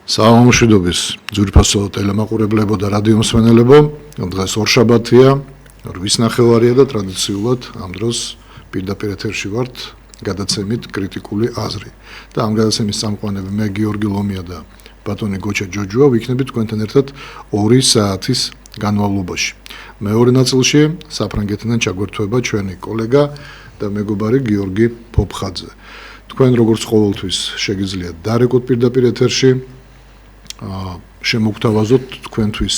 საამშვიდობის ძვირფასო ტელემაყურებლებო და რადიო მსმენელებო, დღეს ორშაბათია, 8 ნახევარია და ტრადიციულად ამ დროს პირდაპირ ეთერში ვართ გადაცემით კრიტიკული აზრი. და ამ გადაცემის წამყვანები მე გიორგი ლომია და ბატონი გოჩა ჯოჯოა ვიქნებით თქვენთან ერთად 2 საათის განმავლობაში. მეორე ნაწილში საფრანგეთიდან ჩაგვერთვება ჩვენი კოლეგა და მეგობარი გიორგი ფოფხაძე. თქვენ როგორც ყოველთვის შეგიძლიათ დარეკოთ პირდაპირ ეთერში შემოგთავაზოთ თქვენთვის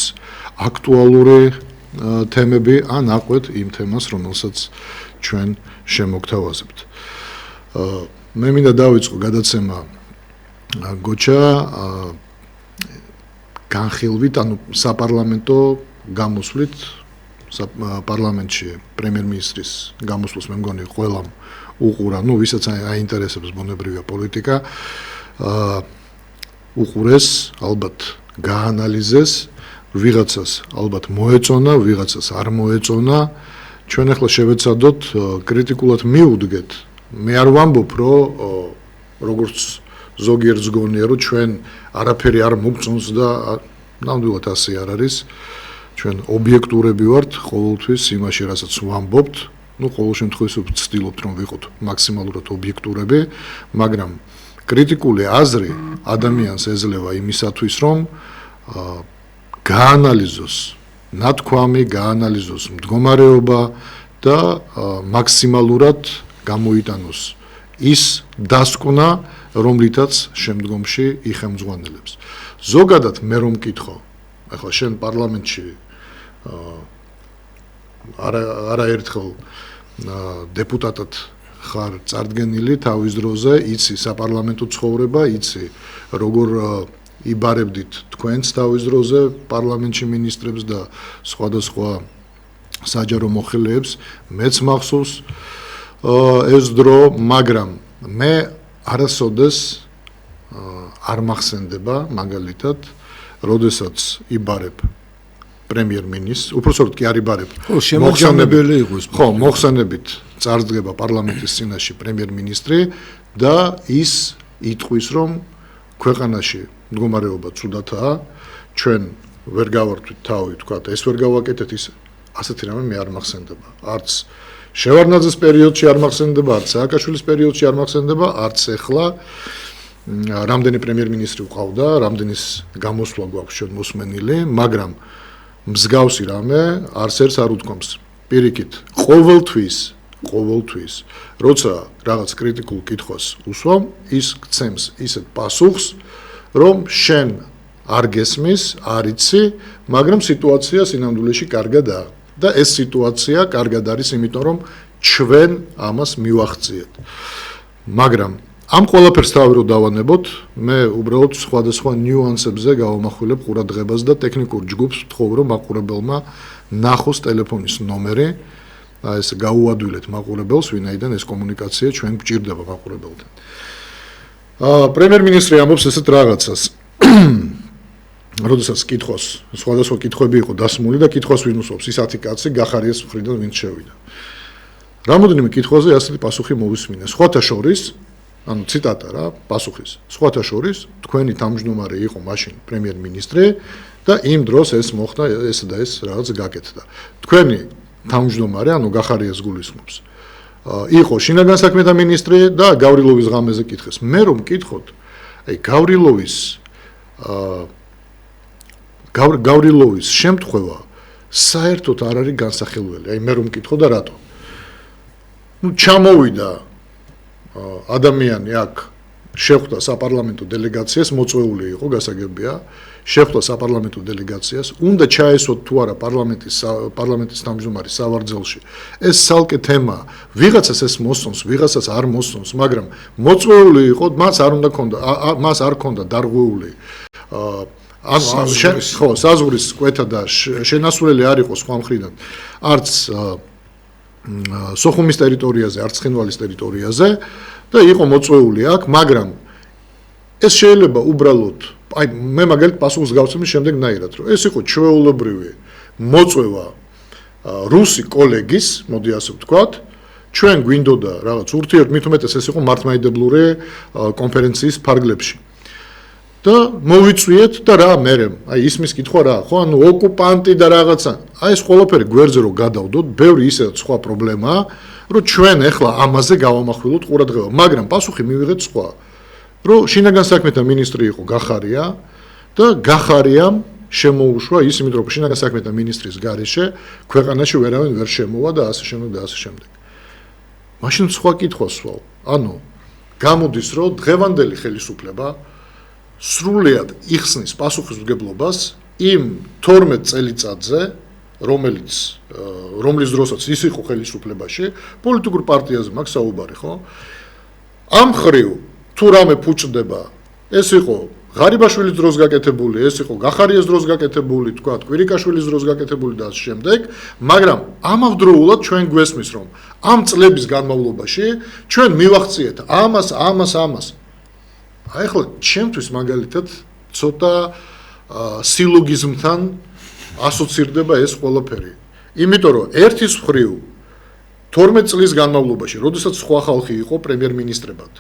აქტუალური თემები ან აყვეთ იმ თემას, რომელსაც ჩვენ შემოგთავაზებთ. მე მინდა დავიწყო გადაცემა გოჩა განხილვით, ანუ საპარლამენტო გამოსვლით, პარლამენტში პრემიერ-მინისტრის გამოსვლას მე მგონი ყველამ უყურა, ვისაც აინტერესებს ბუნებრივია პოლიტიკა, უყურეს, ალბათ გაანალიზეს, ვიღაცას ალბათ მოეწონა, ვიღაცას არ მოეწონა. ჩვენ ახლა შევეცადოთ კრიტიკულად მივუდგეთ. მე არ ვამბობ, რომ როგორც ზოგიერთ ზგონია, რომ ჩვენ არაფერი არ მოგწონს და ნამდვილად ასე არ არის. ჩვენ ობიექტურები ვართ ყოველთვის იმაში, რასაც ვამბობთ. ყოველ შემთხვევაში ვცდილობთ, რომ ვიყოთ მაქსიმალურად ობიექტურები, მაგრამ კრიტიკული აზრი ადამიანს ეძლევა იმისათვის, რომ გაანალიზოს ნათქვამი, გაანალიზოს მდგომარეობა და მაქსიმალურად გამოიტანოს ის დასკვნა, რომლითაც შემდგომში იხელმძღვანელებს. ზოგადად მე რომ მკითხო, ახლა შენ პარლამენტში არაერთხელ დეპუტატად ხარ წარდგენილი თავის დროზე, იცი საპარლამენტო ცხოვრება, იცი როგორ იბარებდით თქვენს თავის დროზე პარლამენტში მინისტრებს და სხვადასხვა საჯარო მოხელეებს, მეც მახსოვს ეს დრო, მაგრამ მე არასოდეს არ მახსენდება მაგალითად, როდესაც იბარებ პრემიერ-მინისტრს, უпростоროდ კი არ იბარებ. შემოგხსენებელი იყო ეს. ხო, მოხსენებით წარსდგება პარლამენტის წინაშე პრემიერ-მინისტრი და ის იტყვის, რომ ქვეყანაში მდგომარეობა ცუდათაა, ჩვენ ვერ გავართვით თავი, თქვათ, ეს ვერ გავაკეთეთ, ის ასეთი რამე მე არ მახსენდება. არც შევარდნაძის პერიოდში არ მახსენდება, არც სააკაშვილის პერიოდში არ მახსენდება, არც ახლა რამდენი პრემიერ-მინისტრი ვყავდა, რამდენის გამოსვლა გვაქვს ჩვენ მოსმენილი, მაგრამ მსგავსი რამე არც ერთს არ უთქვამს. პირიქით, ყოველთვის, როცა რაღაც კრიტიკულ კითხვას უსვამ, ის გცემს ისეთ პასუხს, რომ შენ არ გესმის, არ იცი, მაგრამ სიტუაცია სინამდვილეში კარგადაა. და ეს სიტუაცია კარგად არის, იმიტომ რომ ჩვენ ამას მივახციეთ. მაგრამ ამ ყველაფერს თავი რო დავანებოთ, მე უბრალოდ სხვადასხვა ნიუანსებზე გავამახვილებ ყურადღებას და ტექნიკურ ჯგუფს ვთხოვ, რომ მაყურებელმა ნახოს ტელეფონის ნომერი, ეს გაუადვილეთ მაყურებელს, ვინაიდან ეს კომუნიკაცია ჩვენ გვჭირდება მაყურებელთან. პრემიერ-მინისტრი ამბობს ესეთ რაღაცას. როდესაც კითხოს, სხვადასხვა კითხვები იყო დასმული და კითხვას ვინ უსვამს, ის 10 კაცი გახარიას მხრიდან ვინც შევიდა. რამოდენიმე კითხვაზე ასეთი პასუხი მოვისმინე. სხვათა შორის, ანუ ციტატა რა, პასუხის. სხვათა შორის, თქვენი თავმჯდომარე იყო მაშინ პრემიერ-მინისტრი და იმ დროს ეს მოხდა, ეს და ეს რაღაც გაკეთდა. თქვენი თავმჯდომარე, ანუ გახარიას გულისხმობს. იყო შინაგან საქმეთა მინისტრი და გავრილოვის ღამეზე კითხეს. მე რომ მკითხოთ, აი გავრილოვის შემთხვევა საერთოდ არ არის განსახილველი. აი მე რომ მკითხო და რატო? ჩამოვიდა ადამიანი აქ შეხვდა საპარლამენტო დელეგაციას, მოწვეული იყო, გასაგებია, შეხვდა საპარლამენტო დელეგაციას, უნდა ჩაესვათ თუ არა პარლამენტის თავმჯდომარის სავარძელში. ეს ცალკე თემაა. ვიღაცას ეს მოსწონს, ვიღაცას არ მოსწონს, მაგრამ მოწვეული იყო, მას არ ჰქონდა დარღვეული საზღვრის კვეთა და შენასვლელი არ იყო სხვა მხრიდან. არც სოხუმის ტერიტორიაზე, არც ცხინვალის ტერიტორიაზე და იყო მოწვეული აქ, მაგრამ ეს შეიძლება უბრალოდ, აი მე მაგალითად პასუხს გავცემი შემდეგნაირად, რომ ეს იყო ჩვეულებრივი მოწვევა რუსი კოლეგის, მოდი ასე ვთქვათ, ჩვენ გვინდოდა რაღაც ურთიერთ, მით უმეტეს ეს იყო მართლმადიდებლური კონფერენციის ფარგლებში. და მოვიწვიეთ და რა მერე აი ისმის კითხვა რა ხო ანუ ოკუპანტი და რაღაცა აი ეს ყველაფერი გვერდზე რო გადავდოთ ბევრი ისედაც სხვა პრობლემაა რომ ჩვენ ახლა ამაზე გავამახვილოთ ყურადღება მაგრამ პასუხი მივიღეთ სხვა რომ შინაგან საქმეთა მინისტრი იყო გახარია და გახარიამ შემოუშვა ის იმიტომ რომ შინაგან საქმეთა მინისტრის გარეშე ქვეყანაში ვერავინ ვერ შემოვა და ასე შემდეგ და ასე შემდეგ მაშინ სხვა კითხვას ვსვავ ანუ გამოდის რომ დღევანდელი ხელისუფლება სრულიად იხსნის პასუხისმგებლობას იმ 12 წელიწადზე რომლის დროსაც ის იყო ხელისუფლებაში პოლიტიკურ პარტიაზე მაქვს საუბარი ხო ამ ხრივ თუ რამე ფუჭდება ეს იყო ღარიბაშვილის დროს გაკეთებული ეს იყო გახარიას დროს გაკეთებული თქვა კვირიკაშვილის დროს გაკეთებული და ასე შემდეგ მაგრამ ამავდროულად ჩვენ გვესმის რომ ამ წლების განმავლობაში ჩვენ მივახციეთ ამას აი ახლა ჩემთვის მაგალითად ცოტა სილოგიზმთან ასოცირდება ეს ყველაფერი. იმიტომ რომ ერთის მხრივ 12 წლის განმავლობაში, როდესაც სხვა ხალხი იყო პრემიერ-მინისტრებად,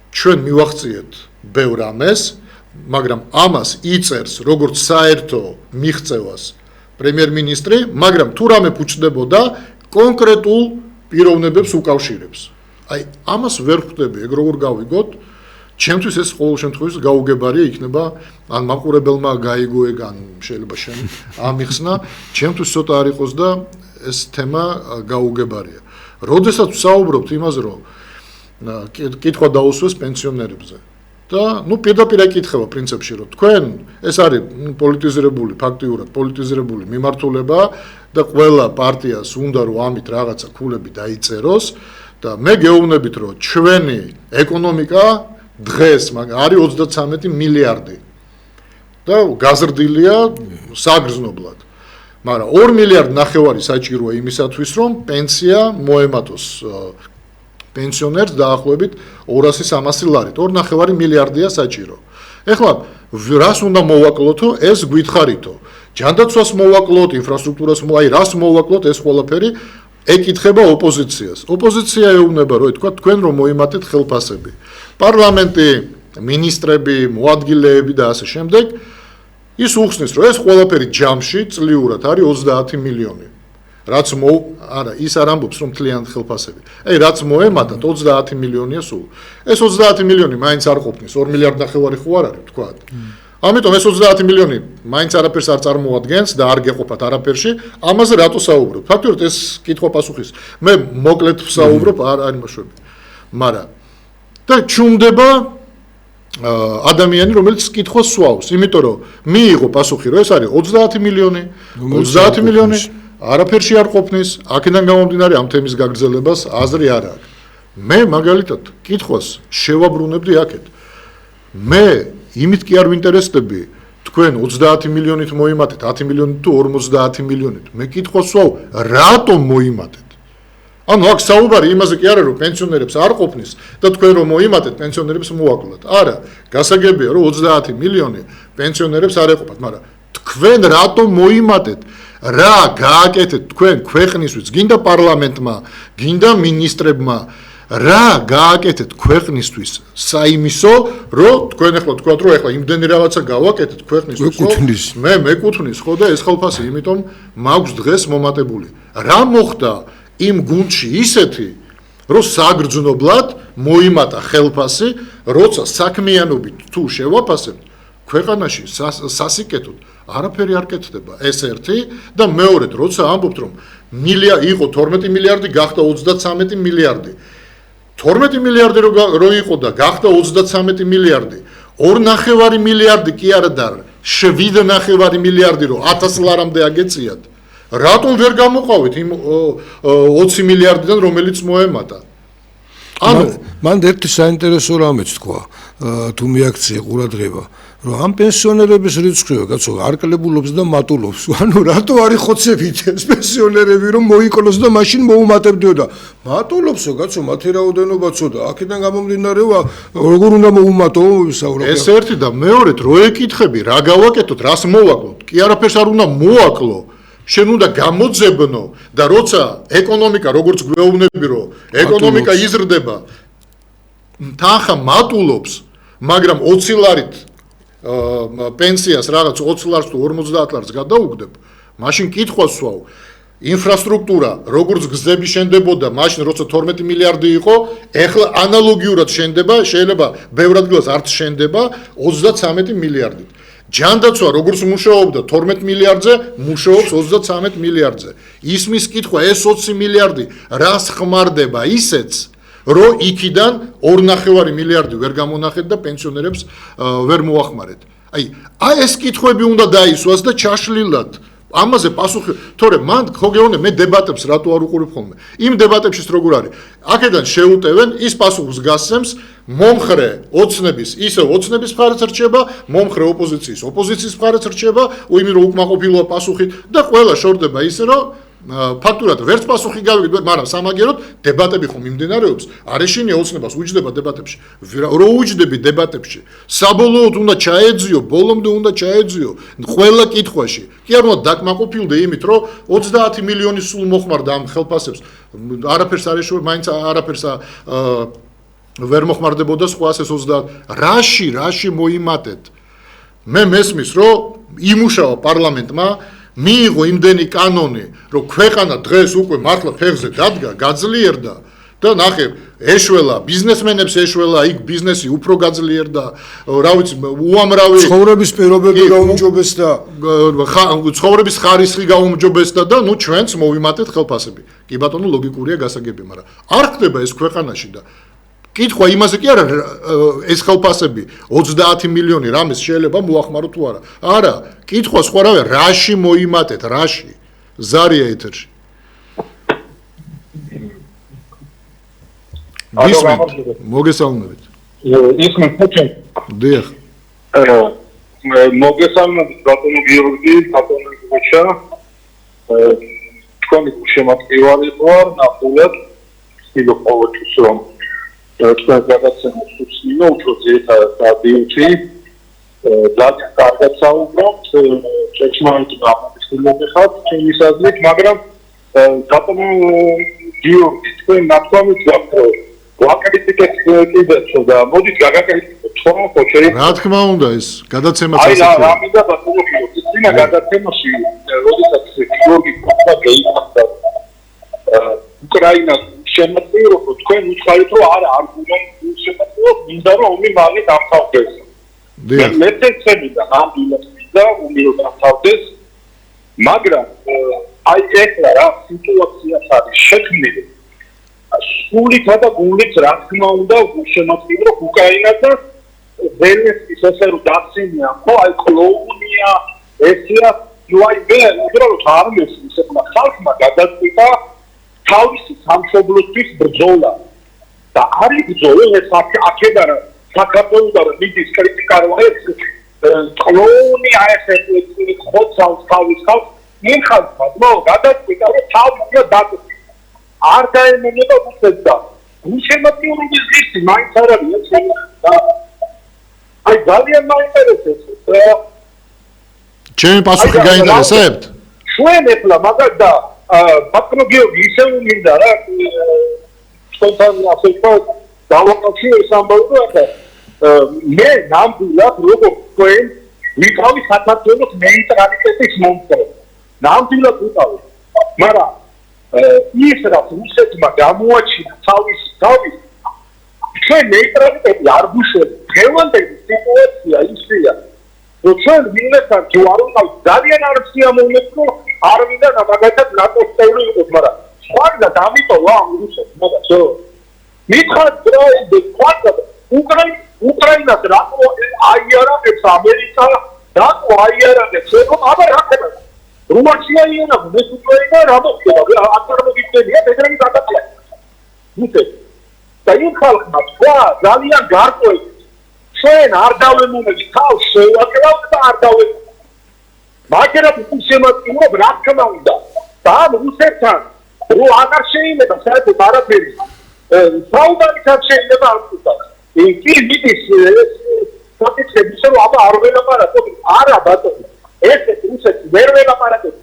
ჩვენ მივახციეთ ბევრ ამას, მაგრამ ამას იწერს როგორც საერთო მიღწევას პრემიერ-მინისტრი, მაგრამ თუ რამე ფუჭდებოდა კონკრეტულ პიროვნებებს უკავშირებს. აი ამას ვერ ხვდები, ეგ როგორ გავიგოთ? ჩემთვის ეს ყოველ შემთხვევაში გაუგებარია იქნება ან მაყურებელმა გაიგო ეგ ან შეიძლება შენ ამიხსნა ჩემთვის ცოტა არ იყოს და ეს თემა გაუგებარია. როდესაც ვსაუბრობთ იმაზე რომ კითხვა დაუსვეს პენსიონერებზე და პირდაპირ ეკითხება პრინციპში რომ თქვენ ეს არის პოლიტიზირებული ფაქტიურად პოლიტიზირებული მიმართულება და ყველა პარტიას უნდა რომ ამით რაღაცა ქულები დაიწეროს და მე გეუბნებით რომ ჩვენი ეკონომიკა დღეს არის 33 მილიარდი და გაზრდილია საგრძნობლად. მაგრამ 2 მილიარდ ნახევარი საჭიროა იმისათვის რომ პენსია მოემატოს პენსიონერს დაახლოებით 200-300 ლარით. 2.5 მილიარდია საჭირო. ეხლა რას უნდა მოვაკლოთო ეს გვითხარითო. ჯანდაცვას მოვაკლოთ, ინფრასტრუქტურას აი რას მოვაკლოთ ეს ყველაფერი ეკითხება ოპოზიციას. ოპოზიცია ეუბნება რომ თქვა თქვენ რომ მოიმატეთ ხელფასები. პარლამენტი, მინისტრები, მოადგილეები და ასე შემდეგ ის უხსნის რომ ეს ყველაფერი ჯამში წლიურად არის 30 მილიონი. რაც არა ის არ ამბობს რომ მთლიანად ხელფასები. აი რაც მოემატათ 30 მილიონია სულ. ეს 30 მილიონი მაინც არ ყოფნის 2 მილიარდ ნახევარი ხო არ არის თქვა. ამიტომ ეს 30 მილიონი მაინც არაფერს არ წარმოადგენს და არ გეყოფათ არაფერში, ამაზე რატო საუბრობ? ფაქტობრივად ეს კითხვა პასუხის. მე მოკლედ ვსაუბრობ, არ იმაშვები. მაგრამ და ჩუმდება ადამიანი, რომელიც კითხვას სვავს, იმიტომ რომ მიიღო პასუხი, რომ ეს არის 30 მილიონი, 30 მილიონი არაფერში არ ყოფნის, აქედან გამომდინარე ამ თემის გაგრძელებას აზრი არ აქვს. მე მაგალითად კითხვას შევაბრუნებდი აქეთ. მე იმით კი არ ვინტერესდები თქვენ 30 მილიონით მოიმატეთ 10 მილიონით თუ 50 მილიონით მე კითხვას ვსვავ რატომ მოიმატეთ ანუ აქ საუბარი იმაზე კი არა რომ პენსიონერებს არ ყოფნის და თქვენ რომ მოიმატეთ პენსიონერებს მოაკლოთ არა გასაგებია რომ 30 მილიონი პენსიონერებს არ ეყოფათ მაგრამ თქვენ რატომ მოიმატეთ რა გააკეთეთ თქვენ ქვეყნისთვის გინდა პარლამენტმა გინდა მინისტრებმა რა გააკეთეთ ქვეყნისთვის საიმისო რომ თქვენ ახლა თქვათ რომ ახლა იმდენი რაღაცა გავაკეთეთ ქვეყნისთვის მე მეკუთვნის ხო და ეს ხელფასი იმიტომ მაქვს დღეს მომატებული რა მოხდა იმ გუნდში ისეთი რომ საგრძნობლად მოიმატა ხელფასი როცა საქმიანობით თუ შევაფასებთ ქვეყანაში სასიკეთოდ არაფერი არ კეთდება ეს ერთი და მეორედ როცა ამბობთ რომ იყო 12 მილიარდი გახდა 33 მილიარდი 12 მილიარდი რო იყო და გახდა 33 მილიარდი 2.5 მილიარდი კი არა და 7.5 მილიარდი რო 1000 ლარამდე აგეციათ რატომ ვერ გამოყავით იმ 20 მილიარდიდან რომელიც მოემატა ანუ მან ერთი საინტერესო რამეც თქვა თუ მიაქცია ყურადღება რომ ამ პენსიონერების რიცხვია კაცო არკლებულობს და მატულობს ანუ რატო არის ხოცებით ეს პენსიონერები რომ მოიკლოს და მაშინ მოუმატებდიო და მატულობსო კაცო მათი რაოდენობაცო და აქედან გამომდინარევა როგორ უნდა მოუმატო ვისაუბრებ ეს ერთი და მეორედ რო ეკითხები რა გავაკეთოთ რას მოვაკლოთ კი არაფერს არ უნდა მოაკლო შენ უნდა გამოძებნო და როცა ეკონომიკა როგორც გვეუბნები რომ ეკონომიკა იზრდება თანხა მატულობს მაგრამ 20 ლარით პენსიას რაღაც 20 ლარს თუ 50 ლარს გადაუგდებ, მაშინ კითხვას ვსვავ, ინფრასტრუქტურა, როგორც გზები შენდებოდა, მაშინ როცა 12 მილიარდი იყო, ეხლა ანალოგიურად შენდება, შეიძლება ბევრ ადგილას არც შენდება 33 მილიარდით. ჯანდაცვა როგორც მუშაობდა 12 მილიარდზე, მუშაობს 33 მილიარდზე. ისმის კითხვა ეს 20 მილიარდი რას ხმარდება ისეც, რომ იქიდან 2.5 მილიარდი ვერ გამონახეთ და პენსიონერებს ვერ მოახმარეთ. აი ეს კითხვები უნდა დაისვას და ჩაშლილად ამაზე პასუხი, თორე მან ხო გეუბნე მე დებატებს რატო არ უყურებ ხოლმე. იმ დებატებში როგორ არის? აქედან შეუტევენ, ის პასუხს გასცემს, მომხრე ოცნების, ისე ოცნების მხარეც რჩება, მომხრე ოპოზიციის მხარეც რჩება, იმის რომ უკმაყოფილოა პასუხით და ყველა შორდება ისე რომ ფაქტურად ვერც პასუხი გავიგეთ, მაგრამ სამაგეროდ დებატები ხომ მიმდინარეობს, არ ეშინია ოცნებას უჯდება დებატებში. რო უჯდები დებატებში, საბოლოოდ უნდა ჩაეძიო, ბოლომდე უნდა ჩაეძიო ყველა კითხვაში. კი არ უნდა დაკმაყოფილდე იმით, რომ 30 მილიონი სულ მოხმარდა ამ ხელფასებს, არაფერს არ ეშუა, მაინც არაფერს ვერ მოხმარდებოდა სხვა ეს 30. რაში მოიმატეთ? მე მესმის, რომ იმუშავა პარლამენტმა მიიღო იმდენი კანონი, რომ ქვეყანა დღეს უკვე მართლა ფეხზე დადგა, გაძლიერდა და ნახე, ეშველა, ბიზნესმენებს ეშველა, იქ ბიზნესი უფრო გაძლიერდა, რა ვიცი, უამრავი ცხოვრების პირობები გაუმჯობესდა, ცხოვრების ხარისხი გაუმჯობესდა და ნუ ჩვენც მოვიმატეთ ხელფასები. კი ბატონო, ლოგიკურია გასაგები, მაგრამ არ ხდება ეს ქვეყანაში და კითხვა იმაზე კი არა, ეს ხელფასები 30 მილიონი რამეს შეიძლება მოახმარო თუ არა. არა, კითხვა სხვა რავია, რაში მოიმატეთ, რაში? ზარია ეთერში. მოგესალმებით. ისმენ ხოჩენ. დიახ. მოგესალმებით ბატონო გიორგი, ბატონო გუჩა. თქვენი შემოწმევარი ვარ, ნახულობ სტილო ყოველთვის რომ თქვენ გადაცემას უსმენო უფრო ძირითადად ბიუჩი ძალიან კარგად საუბრობთ ჭეშმარიტ გამომხილვები ხართ ჩემის აზრით, მაგრამ ბატონო გიორგი თქვენ ნათქვამით გაქვთ ვაკრიტიკეთ კიდეც და მოდით გაგაკეთოთ თქო ხოჩერი. რა თქმა უნდა ეს გადაცემაც აი ასეთია. რა მინდა ბატონო გიორგი, წინა გადაცემაში როდესაც გიორგი თქვა გეითახდა უკრაინას შემოწირო თქვენ უცხარით რომ არ არგუმენტი შემოწირო მინდა რომ ომი მალე დამთავრდეს. მე წეცები და ნამდვილად მინდა ომი დამთავრდეს, მაგრამ აი ეხლა რა სიტუაცია არის შექმნილი. სულით და გულით რა თქმა უნდა შემოწირო უკრაინა და ზელენსკის ესე რომ დაცინია, ხო აი კლოუნია ესია ნუაი მე უბრალოდ არ მესმის ეხლა ხალხმა გადაწყვიტა თავისი სამშობლოსთვის ბრძოლა და არის ბრძოლა ეს აქედან საქართველოსთან მიდის კრიტიკა რომ ეს კლოუნი აესეთ ხოცავს თავის ხალხს მიხალხა ნო გადაწყვიტა რომ თავი დაწყვიტა არ დაემონება უცებ და უშემოწირულობის ღირსი მაინც არ არის აი ძალიან მაინტერესებს ჩემი პასუხი გაინტერესებთ? ჩვენ ეხლა მაგას და ბატონო გიორგი ისე მინდა რა თქვენთან ასე ვთქვა დავაკავშირე ეს ამბავი ახლა მე ნამდვილად როგორ თქვენ ვიყავი საქართველოს ნეიტრალიტეტის მომხრე ნამდვილად ვიყავი მაგრამ ის რაც რუსეთმა გამოაჩინა თავის ჩვენ ნეიტრალიტეტი არ გუშვებს დღევანდელი სიტუაცია ისეა რომ ჩვენ ვინმესთან თუ არ ვიყავთ ძალიან არ სიამოვნებთ რომ არ მინდა მაგათაც ნატოს წევრი იყოს, მაგრამ სხვა დამიტოვა ამ რუსეთს, მაგრამ მითხარით რა უკრაინას რატო აიარებს ამერიკა, რატო აიარებს ევროპა, აბა რა ხდება? რუსია იანაბ ეს უკრაინა რა მოხდება? აქ მოგიწევია ეგრევე გადაწყდა. რუსეთი და იმ ხალხმა თქვა ძალიან გარკვევით ჩვენ არ დავემუნებით თავს შევაკრავთ და არ დავემუნებით მაგრამ უშემოწირულობ რა თქმა უნდა და ამ რუსეთთან რო აღარ შეიძლება საერთოდ არაფერი საუბარითაც შეიძლება არ ვთქვათ კი მიდის საკითხები რომ აბა არ ველაპარაკობ არა ბატონო ესეთ რუსეთს ვერ ველაპარაკობ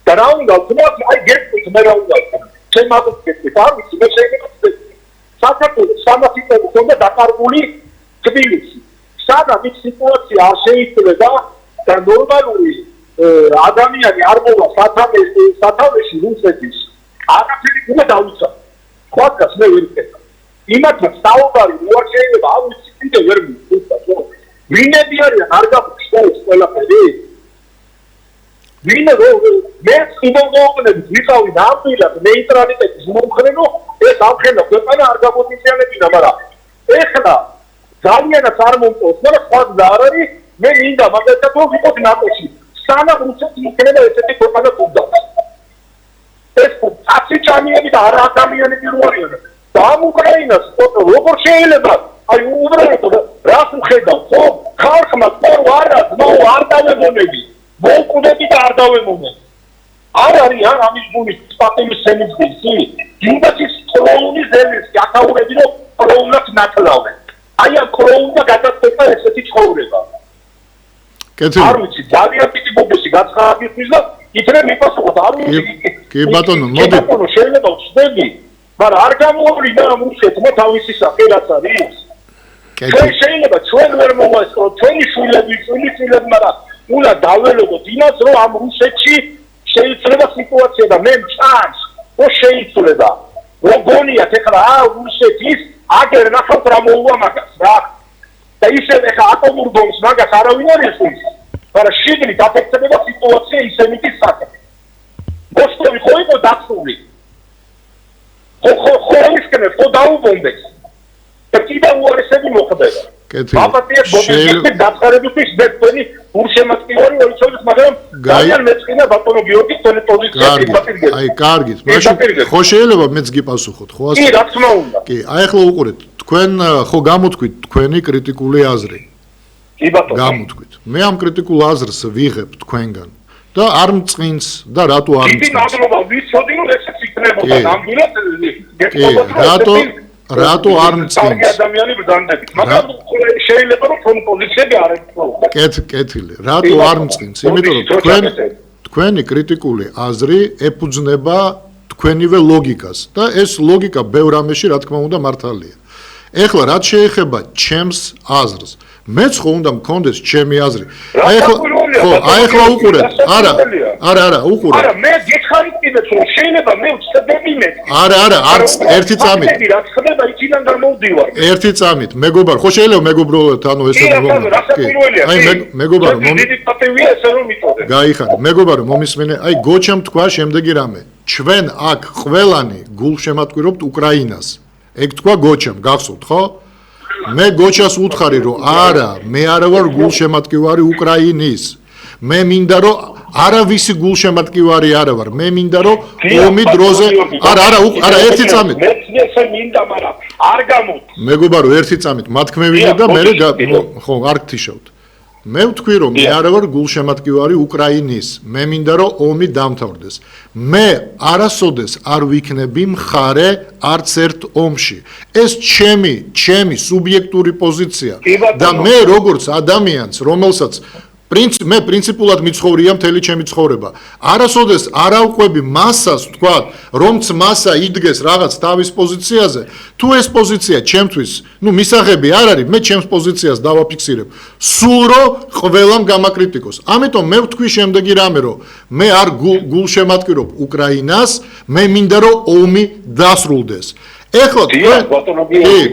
და რა უნდა ვთქვათ აი გეტყვით მე რა უნდა ჩემ მაგოთქეთ არ ვიცი მე შეიძლება საქართველოს სამართლით უნდა დაკარგული თბილისი სანამ ის სიტუაცია სიტუაცია არ შეიცვლება და ნორმალური ადამიანი არ მოვა სათავეში რუსეთის არაფერი უნდა დაუცა. ხვალკაც მე ვერ ვკეთა. იმათაც საუბარი უარ შეიძლება ავიცი კიდე ვერ მივხვდა. ვინები არიან არ გაგვიჩნდა ეს ყველაფერი? ვინ მე სიმბოლოები ვიყავი ნამდვილად ნეიტრალიტეტის მომხრენო ეს ამხელა ქვეყანა არ გამოდიციანებინა, მაგრამ ეხლა ძალიანაც არ მომწონს, მაგრამ სხვა არ არის მე მინდა მაგალითად რომ ვიყოთ ნატოში სანამ რუსეთი იქნება ესეთი ქვეყანა თუნდაც ეს წაცი ჭამიები და არა ადამიანები რო არიან და ამ უკრაინას როგორ შეიძლება აი უბრალოდ რას უხედავ ხო ხალხმა ყო არა ძმაო არ დავებონები მოკვდები და არ დავემონები არ არის არ ამის გულის პატიმის სენიძი გინდაცის კროუნის ზელისკი აკაურები რომ კროუნას ნათლავენ აი ამ კროუნა გადაწყვეტა ესეთი ცხოვრება არ ვიცი ძალიან პიტი ბუბუსი გაცხადების და იქნებ მიპასუხოთ არ ვიცი კი ბატონო მოდი ბატონო შეიძლება ვწდები მაგრამ არ გამოვლინდა ამ რუსეთმა თავისი სახე რაც არის შეიძლება ჩვენ ვერ მოვასწრო ჩვენი შვილები მაგრამ უნდა დაველოდოთ იმას რომ ამ რუსეთში შეიძლება სიტუაცია და მე მწანს რომ შეიძლება რომ გონიათ ეხლა რუსეთის აგერ ნახავთ რა მოუვა მაგას რა და ისევ ეხლა ატომურ ბომბს მაგას არავინ არ ესვის მაგრამ შიგნით აფექტდება სიტუაცია ისემიტის სახით მოსკოვი ხო იყო დაცული ხო ისქნებ ხო დაუბომბეს და კიდევ უარესები მოხდება აბატიებს ბომბის დაწყარებისთვის დექტონი ურშემატკივარი ვერ იცოდეს მაგრამ ძალიან მეწყინა ბატონო გიორგი თონე პოზიცია კი აი კარგით მაშინ ხო შეიძლება მეც გიპასუხოთ ხო ასე კი რა თქმა უნდა კი აი ახლა უყურეთ თქვენ ხო გამოთქვით თქვენი კრიტიკული აზრი კი ბატონო გამოთქვით მე ამ კრიტიკულ აზრს ვიღებ თქვენგან და არ მწყინს და რატო არ მწყინს კი მადლობა ვიცოდი რომ ესეც იქნებოდა ნამდვილად რატო არ მწყინს ადამიანი ბრძანდებით მაგრამ შეიძლება რომ თვითონ პოზიციები არ ექცევა კეთილი რატო არ მწყინს იმიტომ რომ თქვენი კრიტიკული აზრი ეფუძნება თქვენივე ლოგიკას და ეს ლოგიკა ბევრ რამეში რა თქმა უნდა მართალია ეხლა რაც შეეხება ჩემს აზრს მეც ხო უნდა მქონდეს ჩემი აზრი აი ახლა უყურეთ არა უყურეთ არა მე გითხარით კიდე რომ შეიძლება მე ვწდები მე არა არც ერთი წამით რა ხდება იქიდან გამოვდივარ ერთი წამით მეგობარ ხო შეიძლება მეგობრულად ანუ ესე რომ აი მეგობარო დიდი პატივია ესე რომ მიწოდე გაიხარე მეგობარო მომისმენე აი გოჩამ თქვა შემდეგი რამე ჩვენ აქ ყველანი გულშემატკვირობთ უკრაინას ეგ თქვა გოჩამ გახსოვთ ხო მე გოჩას უთხარი რომ არა მე არა ვარ გულშემატკივარი უკრაინის მე მინდა რომ არავისი გულშემატკივარი არა ვარ მე მინდა რომ ომი დროზე არა ერთი წამით მე ესე მინდა მაგრამ არ გამოდი მეგობარო ერთი წამით მათქმევინე და მე ხო არ გთიშავთ მე ვთქვი რომ მე არა ვარ გულშემატკივარი უკრაინის მე მინდა რომ ომი დამთავრდეს მე არასოდეს არ ვიქნები მხარე არც ერთ ომში ეს ჩემი სუბიექტური პოზიცია და მე როგორც ადამიანს რომელსაც მე პრინციპულად მიცხოვრია მთელი ჩემი ცხოვრება არასოდეს არ ავყვები მასას თქვა რომც მასა იდგეს რაღაც თავის პოზიციაზე თუ ეს პოზიცია ჩემთვის მისაღები არ არის მე ჩემს პოზიციას დავაფიქსირებ სულ რომ ყველამ გამაკრიტიკოს ამიტომ მე ვთქვი შემდეგი რამე რომ მე არ გულშემატკივრობ უკრაინას მე მინდა რომ ომი დასრულდეს ეხლა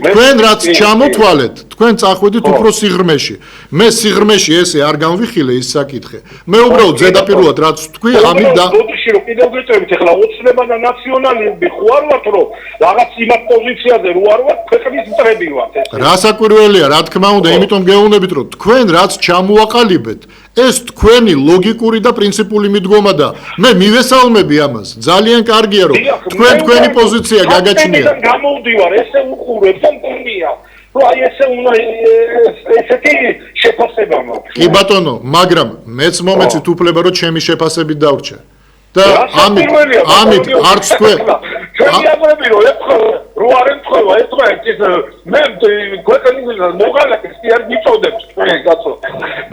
თქვენ რაც ჩამოთვალეთ თქვენ წახვედით უფრო სიღრმეში მე სიღრმეში ესე არ განვიხილე ის საკითხი მე უბრალოდ ზედაპირულად რაც თქვი ამით და ბოდიში რომ კიდევ გეწევით ეხლა ოცნება და ნაციონალიზმი ხო არ ვართ რომ რაღაც იმათ პოზიციაზე რო არ ვართ ქვეყნის მტრები ვართ რასაკვირველია რა თქმა უნდა იმიტომ გეუბნებით რომ თქვენ რაც ჩამოაყალიბეთ ეს თქვენი ლოგიკური და პრინციპული მიდგომა და მე მივესალმები ამას ძალიან კარგია რომ თქვენი პოზიცია გაგაჩნია გამოვდივარ ესე უყურებ და მგონია რომ აი ესე უნდა ესეთი შეფასება მაქვს კი ბატონო მაგრამ მეც მომეცით უფლება რომ ჩემი შეფასებით დავრჩე და ამით არც თქვენ ჩვენი აგრები რომ ეხლა რო არ ემთხვევა ეთქვა ეს მე ქვეყნის მოგალაკეს კი არ მიწოდებს თქვენ კაცო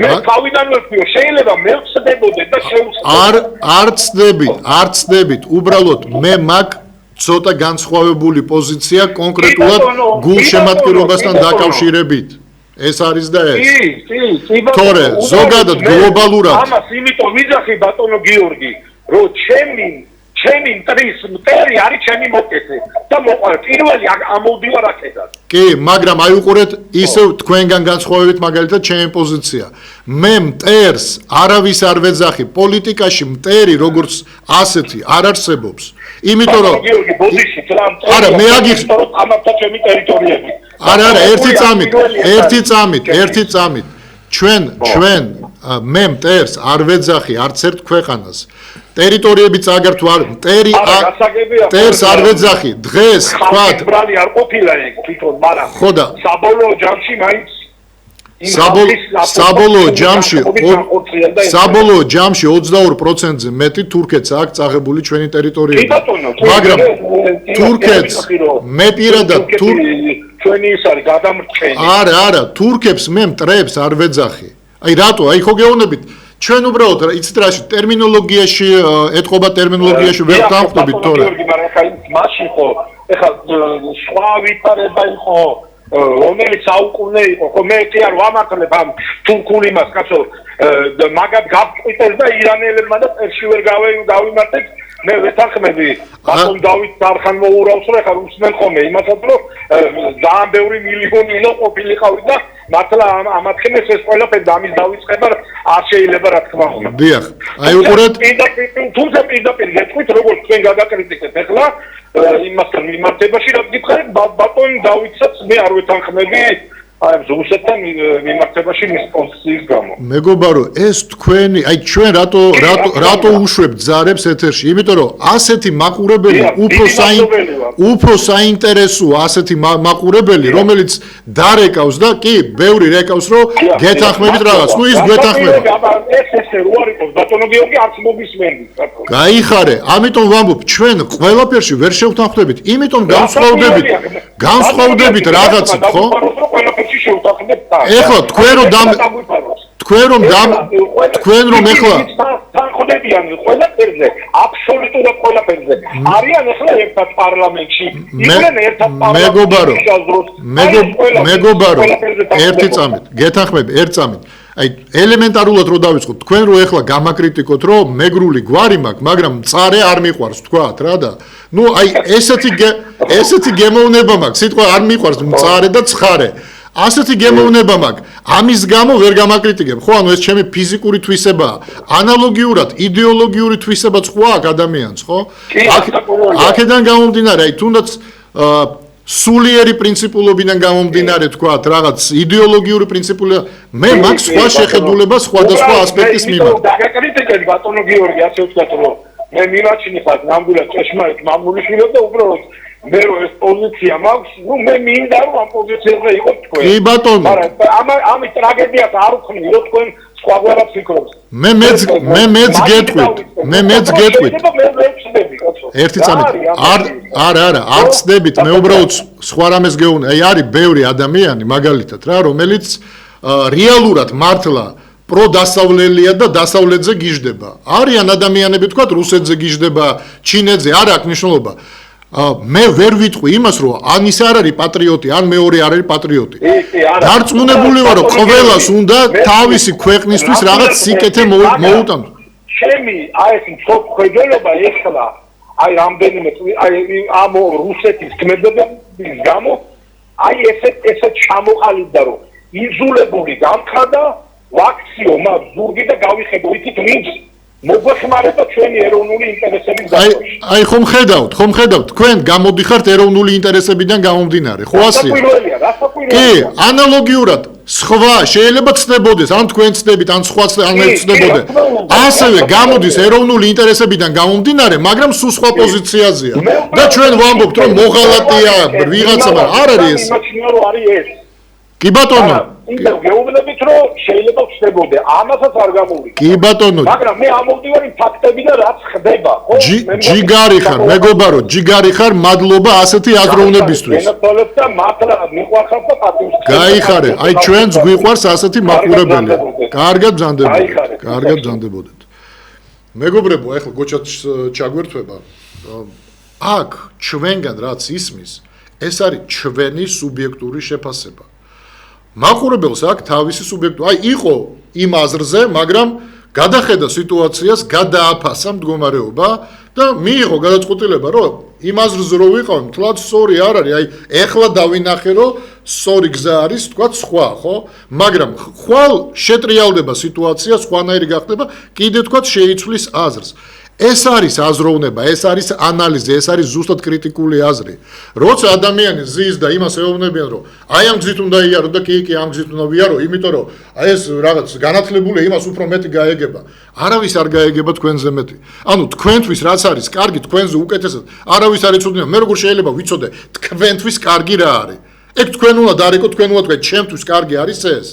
მე თავიდან ვთქვი შეიძლება მე ვწდებოდე და შევწდები არ წდებით უბრალოდ მე მაგ ცოტა განსხვავებული პოზიცია კონკრეტულად გულშემატკივრობასთან დაკავშირებით ეს არის და ეს. კი, თორე ზოგადად გლობალურად ამას იმიტომ ვიძახი ბატონო გიორგი, რომ ჩემი მტერი არის ჩემი მოკეთე და მოყვა პირველი ამოვდივარ აქედან. კი, მაგრამ აი უყურეთ ისევ თქვენგან განსხვავებით მაგალითად ჩემი პოზიცია. მე მტერს არავის არ ვეძახი, პოლიტიკაში მტერი როგორც ასეთი არ არსებობს. იმიტომ რომ არა მე ამათა ჩემი ტერიტორიები. არა, ერთი წამით. ჩვენ მე მტერს არ ვეძახი არც ერთ ქვეყანას. ტერიტორიები წაგართვა არ მტერი მტერს არ ვეძახი. დღეს თქვათ ბრალი არ ყოფილა ეგ თვითონ, მაგრამ ხოდა საბოლოო ჯამში მაინც საბოლოო ჯამში 22%-ზე მეტი თურქეთს აქვს წაღებული ჩვენი ტერიტორიები. მაგრამ თურქეთს მე პირადად ჩვენი ის არის გადამრჩენი. არა, თურქებს მე მტრებს არ ვეძახი. აი რატო? აი ხო გეუბნებით ჩვენ უბრალოდ იცით რაში ტერმინოლოგიაში ეთყობა ტერმინოლოგიაში ვერ დავხვდებით თორე. მაგრამ ხა მასში ხო ეხლა სხვა ვითარება იყო რომელიც აუკუნე იყო ხო მე კი არ ვამართლებ ამ თურქულ იმას კაცო მაგათ გავწყვიტეს და ირანელებმა და პერსში ვერ გავიმართეთ მე ვეთანხმები ბატონ დავით დარხან მოურავს რომ ეხლა უსმენ ხოლმე იმასაც რომ ძალიან ბევრი მილიონი ილო ყოფილიყავი და მართლა ამათქნეს ეს ყველაფერი და ამის დავიწყება არ შეიძლება რა თქმა უნდა. დიახ. აი უყურეთ თუმცა პირდაპირ გეტყვით როგორც თქვენ გადაკრიტიკეთ ეხლა იმასთან მიმართებაში რა გითხარით ბატონ დავითსაც მე არ ვეთანხმები აი ზუსტად მიმართებაში მის პოზიციის გამო. მეგობარო ეს თქვენი აი ჩვენ რატო უშვებთ ზარებს ეთერში? იმიტომ რომ ასეთი მაყურებელი უფრო საინტერესოა ასეთი მაყურებელი რომელიც დარეკავს და კი ბევრი რეკავს რომ გეთანხმებით რაღაც. ნუ ის გვეთანხმება. ეს რო არ იყოს ბატონო გიორგი არც მოგისმენთ. გაიხარე, ამიტომ ვამბობ ჩვენ ყველაფერში ვერ შევთანხმდებით. იმიტომ განსხვავდებით რაღაცით, ხო? ეხლა თქვენ რომ ეხლა თანხმდებიან ყველაფერზე, აბსოლუტურად ყველაფერზე. არიან ეხლა ერთად პარლამენტში. იყვნენ ერთად მეგობარო, ერთი წამით, გეთანხმები, ერთ წამით. აი ელემენტარულად რო დავიწყოთ, თქვენ რო ეხლა გამაკრიტიკოთ, რომ მეგრული გვარი მაქვს, მაგრამ მწარე არ მიყვარს, თქვათ რა და ნუ აი ესეთი გემოვნება მაქვს, სიტყვა არ მიყვარს მწარე და ცხარე. ასეთი გემოვნება მაქვს. ამის გამო ვერ გამაკრიტიკებ. ხო, ანუ ეს ჩემი ფიზიკური თვისებაა. ანალოგიურად იდეოლოგიური თვისებაც ხო აქვს ადამიანს, ხო? აქედან გამომდინარე, აი თუნდაც სულიერი პრინციპულობიდან გამომდინარე თქვათ, რაღაც იდეოლოგიური პრინციპული მე მაქვს სხვა შეხედულება სხვადასხვა ასპექტის მიმართ. დაგაკრიტიკეთ ბატონო გიორგი, ასე ვთქვათ, რომ მე მიმაჩნი ხარ ნამდვილად ჭეშმარიტ მამულიშვილად და უბრალოდ მე რო ეს პოზიცია მაქვს, ნუ მე მინდა რომ ამ პოზიციაზე იყო თქვენ. კი ბატონო. მაგრამ ამის ტრაგედიას არ ვხსნი, რომ თქვენ სხვაგვარად ფიქრობთ. მე მეც გეტყვით. ერთი წამით. არა, არ ცდებით, მე უბრალოდ სხვა რამეს გეუბნები. აი არის ბევრი ადამიანი მაგალითად რა, რომელიც რეალურად მართლა პროდასავლელია და დასავლეთზე გიждდება. არიან ადამიანები თქვათ რუსეთზე გიждდება, ჩინეთზე, არ აქვს მნიშვნელობა. მე ვერ ვიტყვი იმას, რომ ან ის არ არის პატრიოტი, ან მეორე არ არის პატრიოტი. დარწმუნებული ვარ, რომ ყველას უნდა თავისი ქვეყნისთვის რაღაც სიკეთე მოუტანოს. ჩემი აი ეს მწოხხედელობა ეხლა აი რამდენიმე ამ რუსეთის თმებების გამო აი ესეთ ჩამოყალიბდა რომ იზოლებული გამხადა ვაქციო მაგ ზურგი და გავიხებო ითით ვინც მოგვეხმარება ჩვენი ეროვნული ინტერესების დაცვაში. აი ხომ ხედავთ, თქვენ გამოდიხართ ეროვნული ინტერესებიდან გამომდინარე, ხო ასეა? კი, ანალოგიურად სხვა შეიძლება ცდებოდეს, ან თქვენ ცდებით, ან სხვა ცდებოდეს. ასევე გამოდის ეროვნული ინტერესებიდან გამომდინარე, მაგრამ სულ სხვა პოზიციაზეა. და ჩვენ ვამბობთ, რომ მოღალატეა ვიღაცა, მაგრამ არ არის ეს. კი ბატონო. გეუბნებით რომ შეიძლება ხდებოდე, ამასაც არ გამოვიდა. კი ბატონო. მაგრამ მე ამოვდივარ იმ ფაქტები და რაც ხდება, ხო? ჯიგარი ხარ, მეგობარო, ჯიგარი ხარ, მადლობა ასეთი აზროვნებისთვის. გენაცვალებ და მართლა მიყვარხარ და პატივს. გაიხარე, აი ჩვენც გვიყვარს ასეთი მაყურებელი. კარგად ბრძანდებოდეთ. მეგობრებო, ეხლა გოჩად ჩაგვერთვება. აქ ჩვენგან რაც ისმის, ეს არის ჩვენი სუბიექტური შეფასება. მაყურებელს აქვს თავისი სუბიექტი. აი იყო იმ აზრზე, მაგრამ გადახედა სიტუაციას, გადააფასა მდგომარეობა და მიიღო გადაწყვეტილება, რომ იმ აზრზე რო ვიყავ, თლაც სწორი არ არის. აი ეხლა დავინახე, რომ სწორი გზა არის, თქვა სხვა, ხო? მაგრამ ხვალ შეტრიალდება სიტუაცია, სხვანაირი გახდება, კიდე თქვა შეიცვლის აზრს. ეს არის აზროვნება, ეს არის ანალიზი, ეს არის ზუსტად კრიტიკული აზრი. როცა ადამიანი ზის და იმას ეუბნებიან, რომ აი ამ გზით უნდა იარო და კი ამ გზით უნდა ვიარო, იმიტომ რომ აი ეს რაღაც განათლებული იმას უფრო მეტი გაეგება. არავის არ გაეგება თქვენზე მეტი. ანუ თქვენთვის რაც არის კარგი, თქვენზე უკეთესად არავის არ იცოდება. მე როგორ შეიძლება ვიცოდე თქვენთვის კარგი რა არის? ეგ თქვენ უნდა დარეკო, თქვენ უნდა თქვენ, ჩემთვის კარგი არის ეს.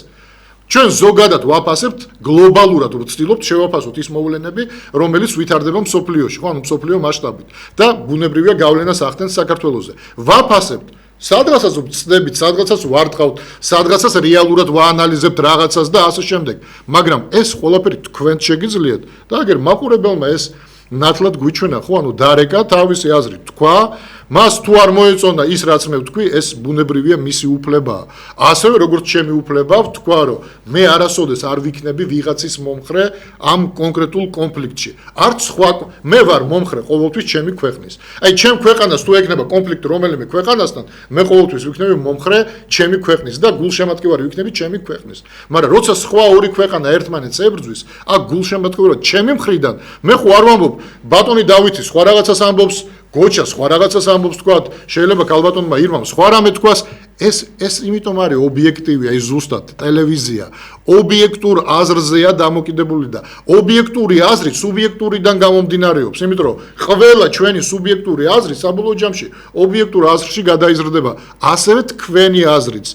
ჩვენ ზოგადად ვაფასებთ გლობალურად ვცდილობთ შევაფასოთ ის მოვლენები, რომელიც ვითარდება მსოფლიოში, ხო, ანუ მსოფლიო მასშტაბით და ბუნებრივია გავლენას ახდენს საქართველოზე. ვაფასებთ სადღაცაც ვწდებით, სადღაცაც ვარტყავთ, სადღაცაც რეალურად ვაანალიზებთ რაღაცას და ასე შემდეგ. მაგრამ ეს ყველაფერი თქვენ შეგიძლიათ და აგერ მაყურებელმა ეს ნათლად გვიჩვენა, ხო, ანუ დარეკა თავისი აზრი, თქვა, მას თუ არ მოეწონა ის რაც მე ვთქვი, ეს ბუნებრივია მისი უფლებაა. ასევე როგორც ჩემი უფლებაა ვთქვა, რომ მე არასოდეს არ ვიქნები ვიღაცის მომხრე ამ კონკრეტულ კონფლიქტში. არც სხვა მე ვარ მომხრე ყოველთვის ჩემი ქვეყნის. აი ჩემ ქვეყანას თუ ეკნება კონფლიქტი რომელიმე ქვეყანასთან, მე ყოველთვის ვიქნები მომხრე ჩემი ქვეყნის და გულშემატკივარი ვიქნები ჩემი ქვეყნის. მაგრამ როცა სხვა ორი ქვეყანა ერთმანეთს ებრძვის, აქ გულშემატკივარად ჩემი მხრიდან მე ხო არ ვამბობ ბატონი დავითი სხვა რაღაცას ამბობს, გოჩა სხვა რაღაცას ამბობს, თქვა, შეიძლება ქალბატონმა ირმამ სხვა რამე თქვას, ეს იმიტომ არის ობიექტივია, ის ზუსტად ტელევიზია, ობიექტურ აზრზეა დამოკიდებული და ობიექტური აზრი სუბიექტურიდან გამომდინარეობს, იმიტომ რომ ყველა ჩვენი სუბიექტური აზრი საბოლოო ჯამში ობიექტურ აზრში გადაიზრდება, ასევე თქვენი აზრიც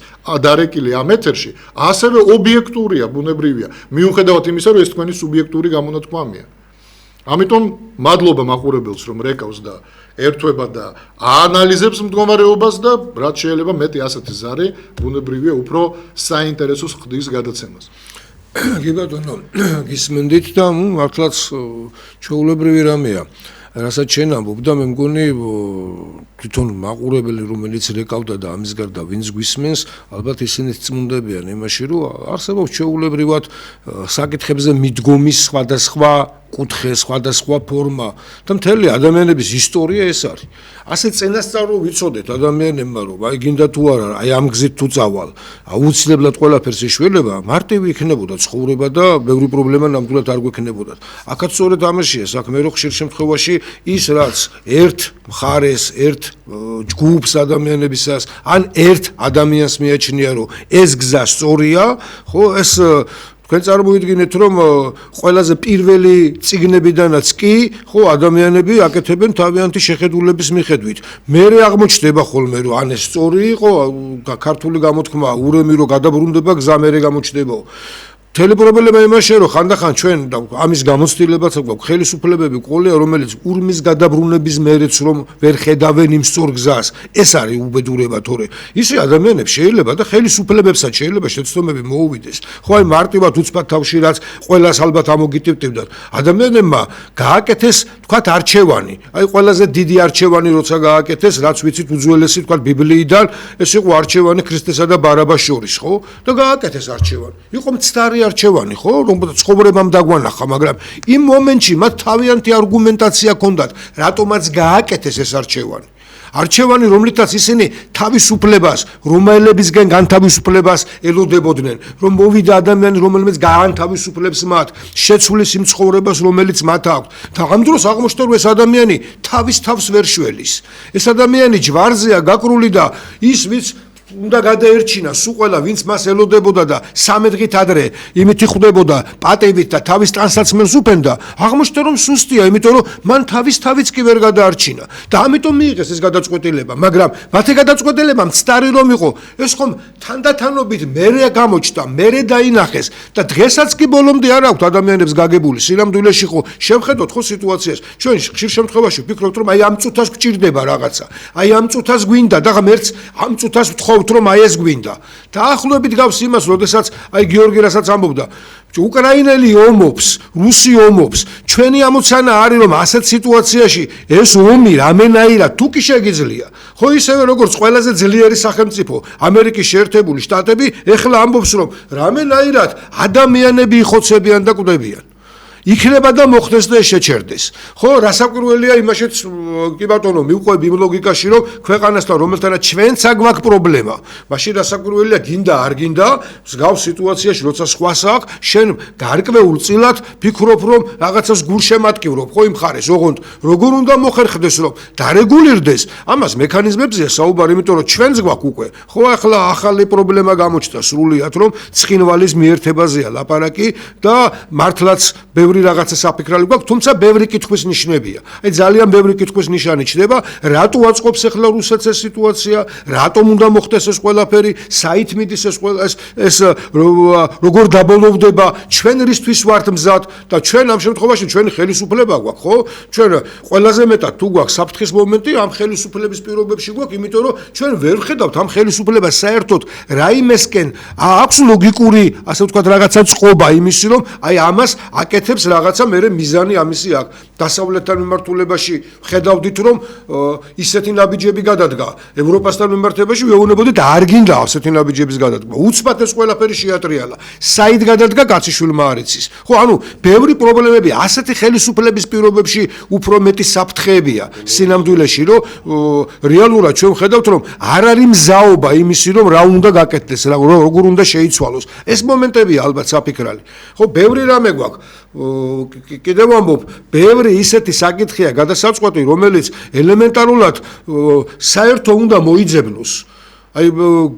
დარეკილი ამ ეთერში, ასევე ობიექტურია, ბუნებრივია, მიუხედავად იმისა, რომ ეს თქვენი სუბიექტური გამონათქვამია. ამიტომ მადლობა მაყურებელს, რომ რეკავს და ერთვება და აანალიზებს მდგომარეობას და რაც შეიძლება მეტი ასეთი ზარი ბუნებრივია უფრო საინტერესოს ხდის გადაცემას. კი ბატონო, გისმენდით და მართლაც ჩვეულებრივი რამეა. რასაც შენ ამბობ და მე მგონი თვითონ მაყურებელი რომელიც რეკავდა და ამის გარდა ვინც გვისმენს, ალბათ ისინიც წმუნდებიან იმაში, რომ არსებობს ჩვეულებრივად საკითხებზე მიდგომის სხვადასხვა კუთხე, სხვადასხვა ფორმა და მთელი ადამიანების ისტორია ეს არის. ასე წინასწარ ვიცოდეთ ადამიანებმა, რომ აი გინდა თუ არა, აი ამ გზით თუ წავალ, აუცილებლად ყველაფერს ეშველება, მარტივი იქნებოდა ცხოვრება და ბევრი პრობლემა ნამდვილად არ გვექნებოდა. აქაც სწორედ ამაშია საქმე, რომ ხშირ შემთხვევაში ის რაც ერთ მხარეს, ერთ ჯგუფს ადამიანებისას, ან ერთ ადამიანს მიაჩნია, რომ ეს გზა სწორია, ხო, ეს თქვენ წარმოიდგინეთ, რომ ყველაზე პირველი წიგნებიდანაც კი, ხო, ადამიანები აკეთებენ თავიანთი შეხედულების მიხედვით. მერე აღმოჩნდება ხოლმე, რომ ან ეს სწორი იყო, ქართული გამოთქმა, ურემი რომ გადაბრუნდება, გზა მერე გამოჩნდებაო. მთელი პრობლემა იმაშია, რომ ხანდახან ჩვენ და ამის გამოცდილებაც გვაქვს ხელისუფლებები ყოლია, რომელიც ურმის გადაბრუნების მერეც რომ ვერ ხედავენ იმ სწორ გზას. ეს არის უბედურება, თორე ისე ადამიანებს შეიძლება და ხელისუფლებებსაც შეიძლება შეცდომები მოუვიდეს. ხო, აი მარტივად უცბად თავში რაც ყველას ალბათ ამოგიტივტივდათ. ადამიანებმა გააკეთეს, თქვათ, არჩევანი. აი ყველაზე დიდი არჩევანი როცა გააკეთეს, რაც ვიცით უძველესი, თქვათ, ბიბლიიდან, ეს იყო არჩევანი ქრისტესა და ბარაბას შორის, ხო? და გააკეთეს არჩევანი. იყო მცდარი არჩევანი, ხო, რომ ცხოვრებამ დაგვანახა, მაგრამ იმ მომენტში მათ თავიანთი არგუმენტაცია ჰქონდათ, რატომაც გააკეთეს ეს არჩევანი. არჩევანი, რომლითაც ისინი თავისუფლებას, რომაელებისგან განთავისუფლებას ელოდებოდნენ, რომ მოვიდა ადამიანი, რომელმაც გაანთავისუფლებს მათ, შეცვლის იმ ცხოვრებას, რომელიც მათ აქვს. და ამ დროს აღმოჩნდა, რომ ეს ადამიანი თავის თავს ვერ შველის. ეს ადამიანი ჯვარზეა გაკრული და ის ვინც უნდა გადაერჩინა სულ ყველა ვინც მას ელოდებოდა და 13 დღით ადრე იმით ხვდებოდა პატივით და თავის ტანსაცმელს უფენდა, აღმოჩნდა რომ სუსტია, იმიტომ რომ მან თავის კი ვერ გადაარჩინა და ამიტომ მიიღეს ეს გადაწყვეტილება, მაგრამ მათი გადაწყვეტილება მცდარი რომ იყო, ეს ხომ თანდათანობით მერე გამოჩნდა, მერე დაინახეს და დღესაც კი ბოლომდე არ აქვთ ადამიანებს გაგებული სინამდვილეში ხო შევხედოთ ხო სიტუაციას, ჩვენ ხშირ შემთხვევაში ვფიქრობთ რომ აი ამ წუთას გვჭირდება რაღაცა, აი ამ წუთას გვინდა და ღმერთს ამ წუთას ვთხოვ ვფიქრობთ რომ აი ეს გვინდა. დაახლოებით გავს იმას, როდესაც აი გიორგი რასაც ამბობდა, უკრაინელი ომობს, რუსი ომობს. ჩვენი ამოცანა არის რომ ასეთ სიტუაციაში ეს ომი რამენაირად თუ კი შეგიძლია. ხო ისევე როგორც ყველაზე ძლიერი სახელმწიფო ამერიკის შეერთებული შტატები ეხლა ამბობს რომ რამენაირად ადამიანები იხოცებიან და კვდებიან. იქნება და მოხდეს და შეჩერდეს. ხო, რასაკვირველია იმაშიც კი ბატონო მივყვები იმ ლოგიკაში რომ ქვეყანასთან რომელთანაც ჩვენც აგვაქვს პრობლემა. მაშინ რასაკვირველია გინდა არ გინდა, მსგავს სიტუაციაში როცა სხვას აქვს, შენ გარკვეულ წილად ფიქრობ რომ რაღაცას გულშემატკივრობ, ხო იმ ხარეს, ოღონდ როგორ უნდა მოხერხდეს რომ დარეგულირდეს, ამას მექანიზმებზეა საუბარი, იმიტომ რომ ჩვენც გვაქვს უკვე. ხო, ახლა ახალი პრობლემა გამოჩნდა სრულიად რომ ცხინვალის მიერთებაზეა ლაპარაკი და მართლაც ბევრი რაღაცა საფიქრალი გვაქვს, თუმცა ბევრი კითხვის ნიშნებია. აი ძალიან ბევრი კითხვის ნიშანი ჩნდება, რატო აწყობს ახლა რუსეთს ეს სიტუაცია, რატომ უნდა მოხდეს ეს ყველაფერი, საით მიდის ეს როგორ დაბოლოვდება, ჩვენ რისთვის ვართ მზად და ჩვენ ამ შემთხვევაში ჩვენი ხელისუფლება გვაქვს, ხო? ჩვენ ყველაზე მეტად თუ გვაქვს საფრთხის მომენტი ამ ხელისუფლების პირობებში გვაქვს, იმიტომ რომ ჩვენ ვერ ვხედავთ ამ ხელისუფლებას საერთოდ რაიმესკენ აქვს ლოგიკური, ასე ვთქვათ, რაღაცა წყობა იმისი, რომ აი ამას აკეთებს რაღაცა მერე მიზანი ამისი აქვს. დასავლეთთან მიმართულებაში ხედავდით რომ ისეთი ნაბიჯები გადადგა. ევროპასთან მიმართებაში ვეუბნებოდით არ გინდა ასეთი ნაბიჯების გადადგმა. უცბად ეს ყველაფერი შეატრიალა. საით გადადგა კაციშვილმა არ იცის. ხო, ანუ ბევრი პრობლემები ასეთი ხელისუფლების პირობებში უფრო მეტი საფრთხეებია სინამდვილეში, რომ რეალურად ჩვენ ხედავთ რომ არ არის მზაობა იმისი რომ რა უნდა გაკეთდეს, როგორ უნდა შეიცვალოს. ეს მომენტებია ალბათ საფიქრალი. ხო, ბევრი რამე გვაქვს. კიდევ ვამბობ, ბევრი ისეთი საკითხია გადასაწყვეტი, რომელიც ელემენტარულად საერთო უნდა მოიძებნოს. აი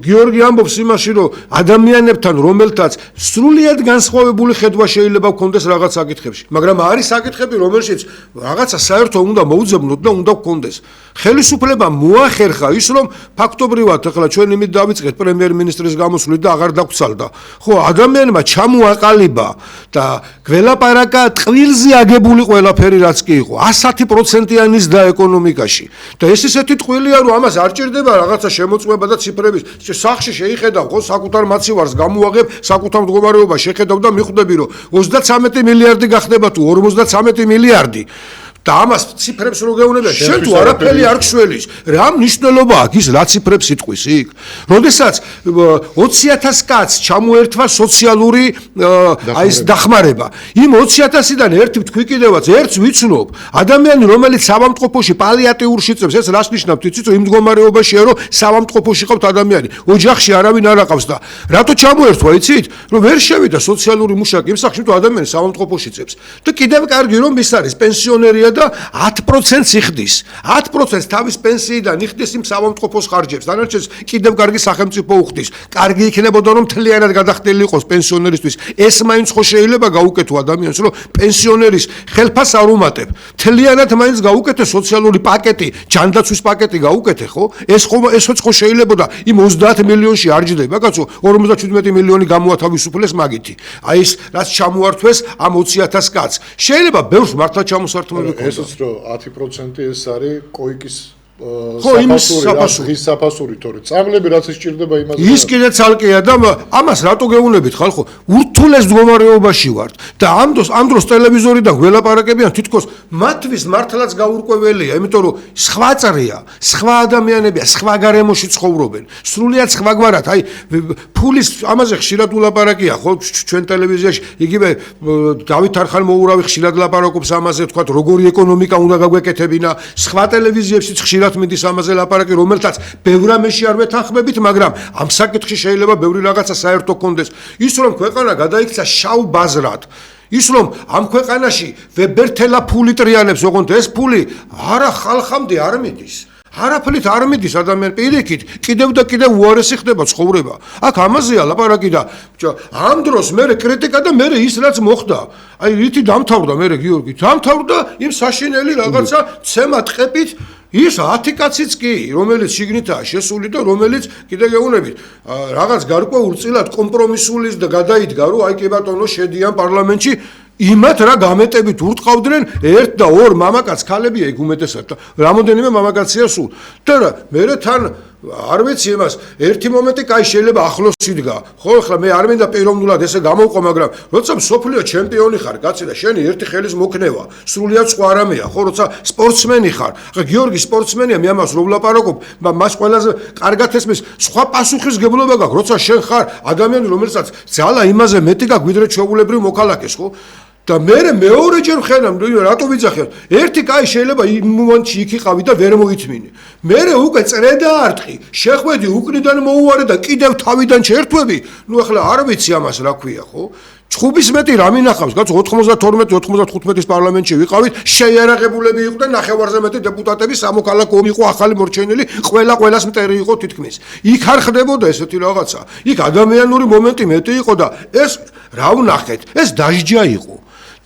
გიორგი ამბობს იმაში, რომ ადამიანებთან, რომელთაც სრულიად განსხვავებული ხედვა შეიძლება გქონდეს რაღაც საკითხებში, მაგრამ არის საკითხები, რომელშიც რაღაცა საერთო უნდა მოუძებნოთ და უნდა გქონდეს. ხელისუფლება მოახერხა ის, რომ ფაქტობრივად ახლა ჩვენ იმით დავიწყეთ პრემიერ-მინისტრის გამოსვლით და აღარ დაგვრცალდა. ხო, ადამიანმა ჩამოაყალიბა და გველაპარაკა ტყვილზე აგებული ყველაფერი რაც კი იყო, 110%-იანი ზრდა ეკონომიკაში. და ეს ისეთი ტყვილია, რომ ამას არ ჭირდება რაღაცა შემოწმება და ციფრების სახში შეიხედავ, ხო, საკუთარ მაცივარს გამოუაღებ, საკუთარ მდგომარეობას შეხედავ და მიხვდები, რომ 33 მილიარდი გახდება თუ 53 მილიარდი. და ამას ციფრებს რო გეუბნები, შენ თუ არაფერი არ გშველის, რა მნიშვნელობა აქვს ის რა ციფრებს იტყვის იქ? როდესაც 20,000 კაცს ჩამოერთვა სოციალური აი ეს დახმარება. იმ 20,000-დან ერთი თქვი კიდევაც, ერთს ვიცნობ. ადამიანი, რომელიც სამამტყოფოში პალიატიურში წევს, ეს რას ნიშნავს? იცით, იმ მდგომარეობაშია, რომ სამამტყოფოში ყავთ ადამიანი. ოჯახში არავინ არ აყავს და რატო ჩამოერთვა, იცით? რომ ვერ შევიდა სოციალური მუშაკი იმ სახში, თუ ადამიანი სამამტყოფოში წევს. და კიდევ კარგი რომ ის არის პენსიონერია და 10%-ს იხდის. 10%-ს თავის პენსიიდან იხდის იმ სამამტყოფოს ხარჯებს. დანარჩენს კიდევ კარგი სახელმწიფო უხდის. კარგი იქნებოდა რომ მთლიანად გადახდილი იყოს პენსიონერისთვის. ეს მაინც ხო შეიძლება გაუკეთო ადამიანს, რომ პენსიონერის ხელფას არ უმატებ. მთლიანად მაინც გაუკეთე სოციალური პაკეტი, ჯანდაცვის პაკეტი გაუკეთე, ხო? ესოც ხო შეიძლებოდა იმ 30 მილიონში არ ჯდება, კაცო, 57 მილიონი გამოათავისუფლეს მაგითი. აი ეს რაც ჩამოართვეს ამ 20,000 კაცს. შეიძლება ბევრს მართლა ჩამოსართმები ესოც რომ 10% ეს არის კოიკის საფასური თორე წამლები რაც ისჭირდება იმაზე ის კიდე ცალკეა და ამას რატო გეუბნებით ხალხო ურთულეს მდგომარეობაში ვართ და ამ დროს ტელევიზორიდან გველაპარაკებიან თითქოს მათთვის მართლაც გაურკვეველია იმიტომ რომ სხვა წრეა სხვა ადამიანებია სხვა გარემოში ცხოვრობენ სრულიად სხვაგვარად აი ფულის ამაზე ხშირად ულაპარაკია ხო ჩვენ ტელევიზიაში იგივე დავით არხან-მოურავი ხშირად ლაპარაკობს ამაზე თქვა როგორი ეკონომიკა უნდა გაგვეკეთებინა სხვა ტელევიზიებშიც ხშირად მიდის ამაზე ლაპარაკი, რომელთაც ბევრ რამეში არ ვეთანხმებით, მაგრამ ამ საკითხში შეიძლება ბევრი რაღაცა საერთო კონდეს. ის რომ ქვეყანა გადაიქცა შავ ბაზრად, ის რომ ამ ქვეყანაში ვებერთელა ფული ტრიალებს, ოღონდ ეს ფული არა ხალხამდე არ მიდის. არაფრით არ მიდის ადამიანი პირიქით, კიდევ და კიდევ უარესი ხდება ცხოვრება. აქ ამაზეა ლაპარაკი და ამ დროს მე კრიტიკა და მე ის რაც მოხდა. აი რითი დამთავრდა მე გიორგი, დამთავრდა იმ საშინელი რაღაცა ცემა ტყეპით ის 10 კაციც კი, რომელიც შიგნითაა შესული და რომელიც კიდე გეუბნებით, რაღაც გარკვეულ წილად კომპრომისულის და გადაიდგა, რომ აი კი ბატონო შედიან პარლამენტში, იმათ რა გამეტებით ურტყავდნენ ერთ და ორ მამაკაც ქალებია იქ უმეტესად და რამოდენიმე მამაკაცია სულ და მე თან არ ვიცი იმას ერთი მომენტი კაი შეიძლება ახლოს იდგა ხო ახლა მე არ მინდა პიროვნულად ესე გამოვყო მაგრამ როცა მსოფლიო ჩემპიონი ხარ კაცი და შენი ერთი ხელის მოქნევა სრულიად სხვა რამეა ხო როცა სპორტსმენი ხარ ახლა გიორგი სპორტსმენია მე ამას რომ ვლაპარაკობ მას ყველაზე კარგად ესმის სხვა პასუხისგებლობა გაქვს როცა შენ ხარ ადამიანი რომელსაც ძალა იმაზე მეტი გაქვს ვიდრე ჩვეულებრივ მოქალაქეს ხო და მე მეორეჯერ ვხენამ რატო ვიძახე ერთი კაი შეიძლება იმ მომენტში იქ იყავი და ვერ მოითმინე მე უკვე წრედა არტყი შეხვედი უკნიდან მოუვარე და კიდევ თავიდან ჩერთვები ნუ ახლა არ ვიცი ამას რა ქვია ხო ჩხუბის მეტი რა მინახავს კაცო 92-95-ის პარლამენტში ვიყავით შეიარაღებულები იყვნენ ნახევარზე მეტი დეპუტატები სამოქალაქო ომი იყო ახალი მორჩენილი ყველას მტერი იყო თითქმის იქ არ ხდებოდა ესეთი რაღაცა იქ ადამიანური მომენტი მეტი იყო და ეს რა ვნახეთ ეს დაჟჯა იყო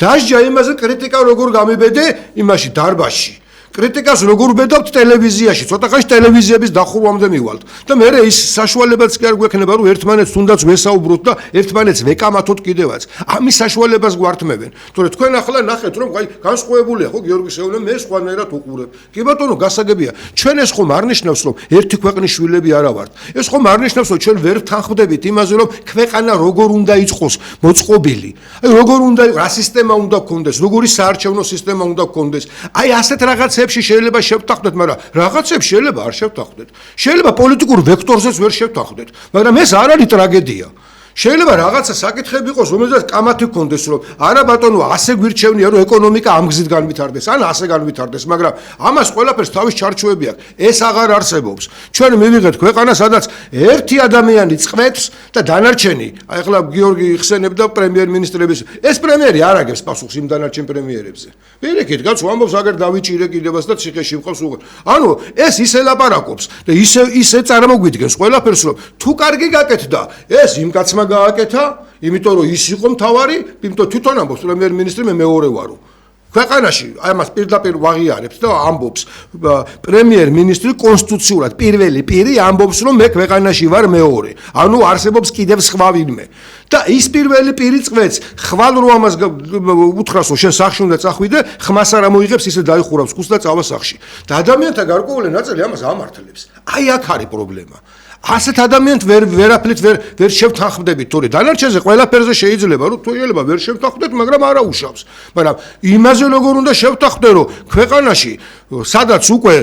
დაჟჯა იმაზე კრიტიკა როგორ გამიბედე იმაში დარბაზში კრიტიკას როგორ ვბედავთ ტელევიზიაში ცოტა ხანში ტელევიზიების დახურვამდე მივალთ და მე ის საშუალებაც კი არ გვექნება რომ ერთმანეთს თუნდაც ვესაუბროთ და ერთმანეთს ვეკამათოთ კიდევაც ამის საშუალებას გვართმევენ თორე თქვენ ახლა ნახეთ რომ აი განსხვავებულია ხო გიორგი შეულა მე სხვანაირად უყურებ კი ბატონო გასაგებია ჩვენ ეს ხომ არ ნიშნავს რომ ერთი ქვეყნის შვილები არა ვართ ეს ხომ არ ნიშნავს რომ ჩვენ ვერ თანხმდებით იმაზე რომ ქვეყანა როგორ უნდა იწყოს მოწყობილი აი როგორ უნდა რა სისტემა უნდა გქონდეს როგორი საარჩევნო სისტემა უნდა გქონდეს აი ასეთ რაღაცებში შეიძლება შევთანხმდეთ მაგრამ რაღაცებს შეიძლება არ შევთანხმდეთ შეიძლება პოლიტიკურ ვექტორზეც ვერ შევთანხმდეთ მაგრამ ეს არ არის ტრაგედია შეიძლება რაღაცა საკითხები იყოს რომელზეც კამათი გქონდეს რომ არა ბატონო ასე გვირჩევნია რომ ეკონომიკა ამ გზით განვითარდეს ან ასე განვითარდეს მაგრამ ამას ყველაფერს თავის ჩარჩოები აქვს ეს აღარ არსებობს ჩვენ მივიღეთ ქვეყანა სადაც ერთი ადამიანი წყვეტს და დანარჩენი აი ახლა გიორგი იხსენებდა პრემიერ-მინისტრების ეს პრემიერი არ აგებს პასუხს იმ დანარჩენ პრემიერებზე ვერეკით კაცო ამბობს აგერ დავიჭირე კიდევაც და ციხეში ვყავს უღარ ანუ ეს ისე ლაპარაკობს და ისე წარმოგვიდგენს ყველაფერს რომ თუ კარგი გაკეთდა ეს იმ კაცმა გააკეთა, იმიტომ რომ ის იყო მთავარი, იმიტომ თვითონ ამბობს პრემიერ-მინისტრი მე მეორე ვარო. ქვეყანაში ამას პირდაპირ ვაღიარებს და ამბობს პრემიერ-მინისტრი კონსტიტუციურად პირველი პირი ამბობს რომ მე ქვეყანაში ვარ მეორე. ანუ არსებობს კიდევ სხვა ვინმე. და ის პირველი პირი წვეთს ხვალ რო ამას უთხრას რომ შენ სახში უნდა წახვიდე, ხმას არ მოიღებს ისე დაიხურავს ხუს და წავა სახში. და ადამიანთა გარკვეული ნაწილი ამას ამართლებს. აი აქ არის პრობლემა. ასეთ ადამიანთ ვერაფრით ვერ შევთანხმდებით, თორე დანარჩენზე ყველაფერზე შეიძლება, რომ თუ შეიძლება ვერ შევთანხმდეთ, მაგრამ არა უშავს. მაგრამ იმაზე როგორ უნდა შევთანხმდე, რომ ქვეყანაში, სადაც უკვე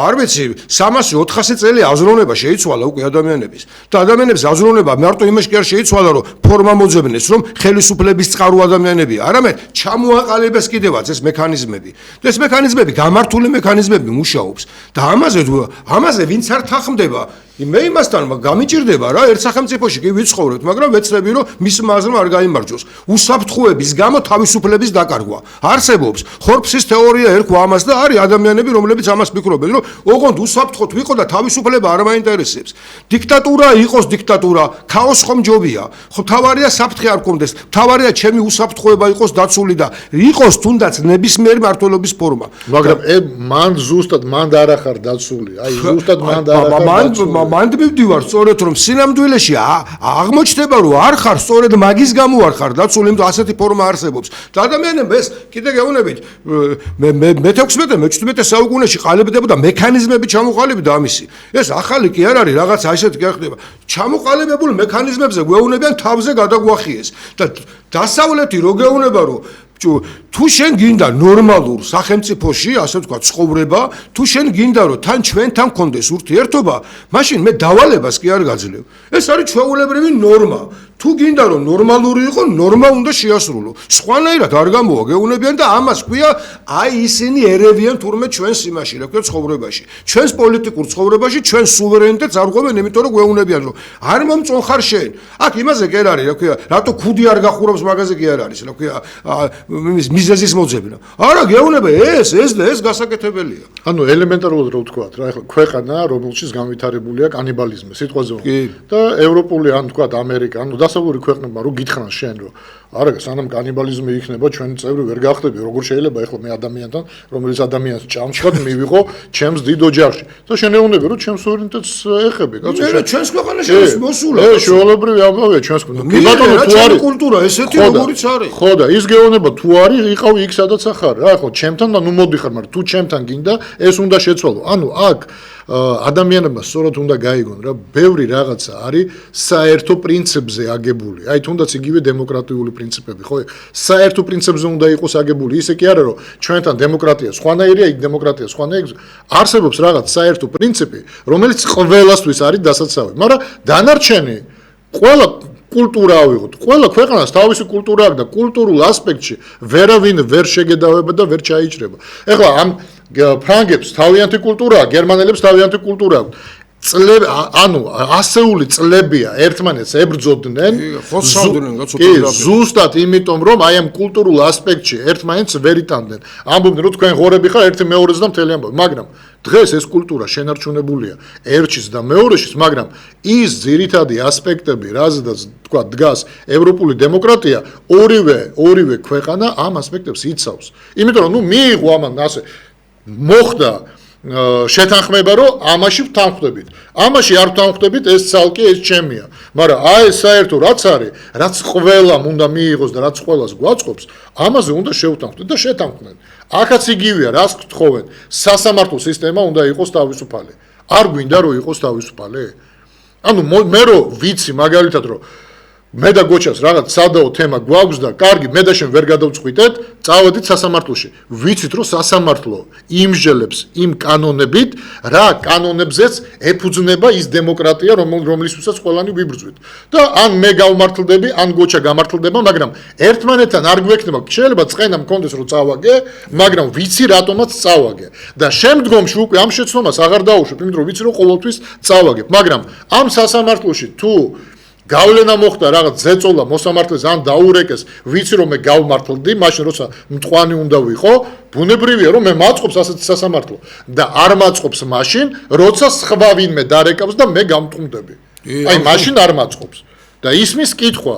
არ ვიცი, 300-400 წელი აზროვნება შეიცვალა უკვე ადამიანების. და ადამიანების აზროვნება მარტო იმაში კი არ შეიცვალა, რომ ფორმა მოძებნეს, რომ ხელისუფლების წყარო ადამიანებია, არამედ ჩამოაყალიბეს კიდევაც ეს მექანიზმები. და ეს მექანიზმები გამართული მექანიზმები მუშაობს. და ამაზე ვინც არ თანხმდება მე იმასთან გამიჭირდება რა ერთ სახელმწიფოში კი ვიცხოვრებთ მაგრამ ვეცდები რომ მის მაზრმა არ გაიმარჯვოს უსაფრთხოების გამო თავისუფლების დაკარგვა არსებობს ხორბსის თეორია ერქვა ამას და არის ადამიანები რომლებიც ამას ფიქრობენ რომ ოღონდ უსაფრთხოდ ვიყო და თავისუფლება არ მაინტერესებს დიქტატურა იყოს დიქტატურა ქაოს ხომ ჯობია ხო თავარია საფრთხე არ გქონდეს თავარია ჩემი უსაფრთხოება იყოს დაცული და იყოს თუნდაც ნებისმიერი მართლობის ფორმა მაგრამ მან ზუსტად მან არ ახარ დაცული აი ზუსტად მან არ ახარ მანდ მივდივარ სწორედ რომ სინამდვილეში აღმოჩნდება რომ არ ხარ სწორედ მაგის გამო არ ხარ დაცული იმიტომ ასეთი ფორმა არსებობს და ადამიანებს ეს კიდე გეუბნებით მე-16 საუკუნეში ყალიბდებოდა მექანიზმები ჩამოყალიბდა ამისი ეს ახალი კი არ არის რაღაც ასეთი კი არ ხდება ჩამოყალიბებულ მექანიზმებზე გვეუბნებიან თავზე გადაგვახიეს და დასავლეთი რო გეუბნება რომ თუ შენ გინდა ნორმალურ სახელმწიფოში, ასე ვთქვათ, ცხოვრება, თუ შენ გინდა რომ თან ჩვენთან გქონდეს ურთიერთობა, მაშინ მე დავალებას კი არ გაძლევ. ეს არის ჩვეულებრივი ნორმა. თუ გინდა რომ ნორმალური იყო, ნორმა უნდა შეასრულო. სხვანაირად არ გამოვა გეუბნებიან და ამას ქვია, აი ისინი ერევიან თურმე ჩვენს იმაში, რა ქვია, ცხოვრებაში. ჩვენს პოლიტიკურ ცხოვრებაში ჩვენ სუვერენიტეტს არ ღვევენ, იმიტომ რომ გვეუბნებიან რომ არ მომწონხარ შენ. აქ იმაზე კი არ არის, რა ქვია, რატო ქუდი არ გახურავს მაგაზე კი არ არის, რა ქვია, მიზეზის მოძებნა. არა, გეუბნება ეს გასაკეთებელია. ანუ ელემენტარულად რო ვთქვათ, რა ეხლა ქვეყანა, რომელშიც განვითარებულია კანიბალიზმი, სიტყვაზე და ევროპული ან ვთქვათ ამერიკა, ანუ დასავლური ქვეყნებმა რო გითხრან შენ რომ არა, სანამ კანიბალიზმი იქნება, ჩვენი წევრი ვერ გახდები. როგორ შეიძლება ეხლა მე ადამიანთან, რომელიც ადამიანს ჭამს, მივიღო ჩემს დიდ ოჯახში. და შენეუნები, რომ ჩემს სუვერენიტეტს ეხები, კაცო. ჩვენს ქვეყანაში ეს მოსულა. შეულებრივი ამბავია ჩვენს ქვეყანაში. კი ბატონო, თუ არის კულტურა, ესეთი როგორიც არის. ხო და ის გეუბნება თუ არის, იყავი იქ სადაც ახარ. რა ხო, ჩემთან და ნუ მოდიხარ, მაგრამ თუ ჩემთან გინდა, ეს უნდა შეცვალო. ანუ აქ ადამიანებმა სწორად უნდა გაიგონ რა, ბევრი რაღაცა არის საერთო პრინციპზე აგებული. აი თუნდაც იგივე დემოკრატიული პრინციპები, ხო? საერთო პრინციპზე უნდა იყოს აგებული. ისე კი არა, რომ ჩვენთან დემოკრატია სხვანაირია, იქ დემოკრატია სხვანაირია. არსებობს რაღაც საერთო პრინციპი, რომელიც ყველასთვის არის დასაცავი. მაგრამ დანარჩენი ყველა კულტურა ავიღოთ. ყველა ქვეყანას თავისი კულტურა აქვს და კულტურულ ასპექტში ვერავინ ვერ შეგედავება და ვერ ჩაიჭრება. ეხლა ამ ფრანგებს თავიანთი კულტურა აქვს, გერმანელებს თავიანთი კულტურა აქვს. ანუ ასეული წლებია ერთმანეთს ებრძოდნენ. კი, ზუსტად იმიტომ, რომ აი ამ კულტურულ ასპექტში ერთმანეთს ვერ იტანდნენ. ამბობდნენ, რომ თქვენ ღორები ხარ ერთი მეორეს და მთელი ამბავი, მაგრამ დღეს ეს კულტურა შენარჩუნებულია ერთშიც და მეორეშიც, მაგრამ ის ძირითადი ასპექტები, რაზედაც თქვა დგას ევროპული დემოკრატია, ორივე ქვეყანა ამ ასპექტებს იცავს. იმიტომ რომ მიიღო ამან ასე მოხდა შეთანხმება, რომ ამაში ვთანხმდებით. ამაში არ ვთანხმდებით, ეს ცალკე ეს ჩემია. მაგრამ აი საერთო რაც არის, რაც ყველამ უნდა მიიღოს და რაც ყველას გვაწყობს, ამაზე უნდა შევთანხმდეთ და შეთანხმდნენ. აქაც იგივეა, რას გთხოვენ, სასამართლო სისტემა უნდა იყოს თავისუფალი. არ გვინდა რომ იყოს თავისუფალი? ანუ მე რო ვიცი მაგალითად რომ მე და გოჩას რაღაც სადაო თემა გვაქვს და კარგი, მე და შენ ვერ გადავწყვიტეთ, წავედით სასამართლოში. ვიცით რომ სასამართლო იმსჯელებს იმ კანონებით, რა კანონებზეც ეფუძნება ის დემოკრატია, რომლისთვისაც ყველანი ვიბრძვით. და ან მე გავმართლდები, ან გოჩა გამართლდება, მაგრამ ერთმანეთთან არ გვექნება, შეიძლება წენა მქონდეს რომ წავაგე, მაგრამ ვიცი რატომაც წავაგე. და შემდგომში უკვე ამ შეცდომას აღარ დავუშვებ, იმიტომ რომ ვიცი რომ ყოველთვის წავაგებ. მაგრამ ამ სასამართლოში თუ გავლენა მოხდა რაღაც ზეწოლა მოსამართლეს ან დაურეკეს, ვიცი რომ მე გავმართლდი, მაშინ როცა მტყვანი უნდა ვიყო, ბუნებრივია რომ მე მაწყობს ასეთი სასამართლო და არ მაწყობს მაშინ, როცა სხვა ვინმე დარეკავს და მე გამტყუნდები. აი მაშინ არ მაწყობს. და ისმის კითხვა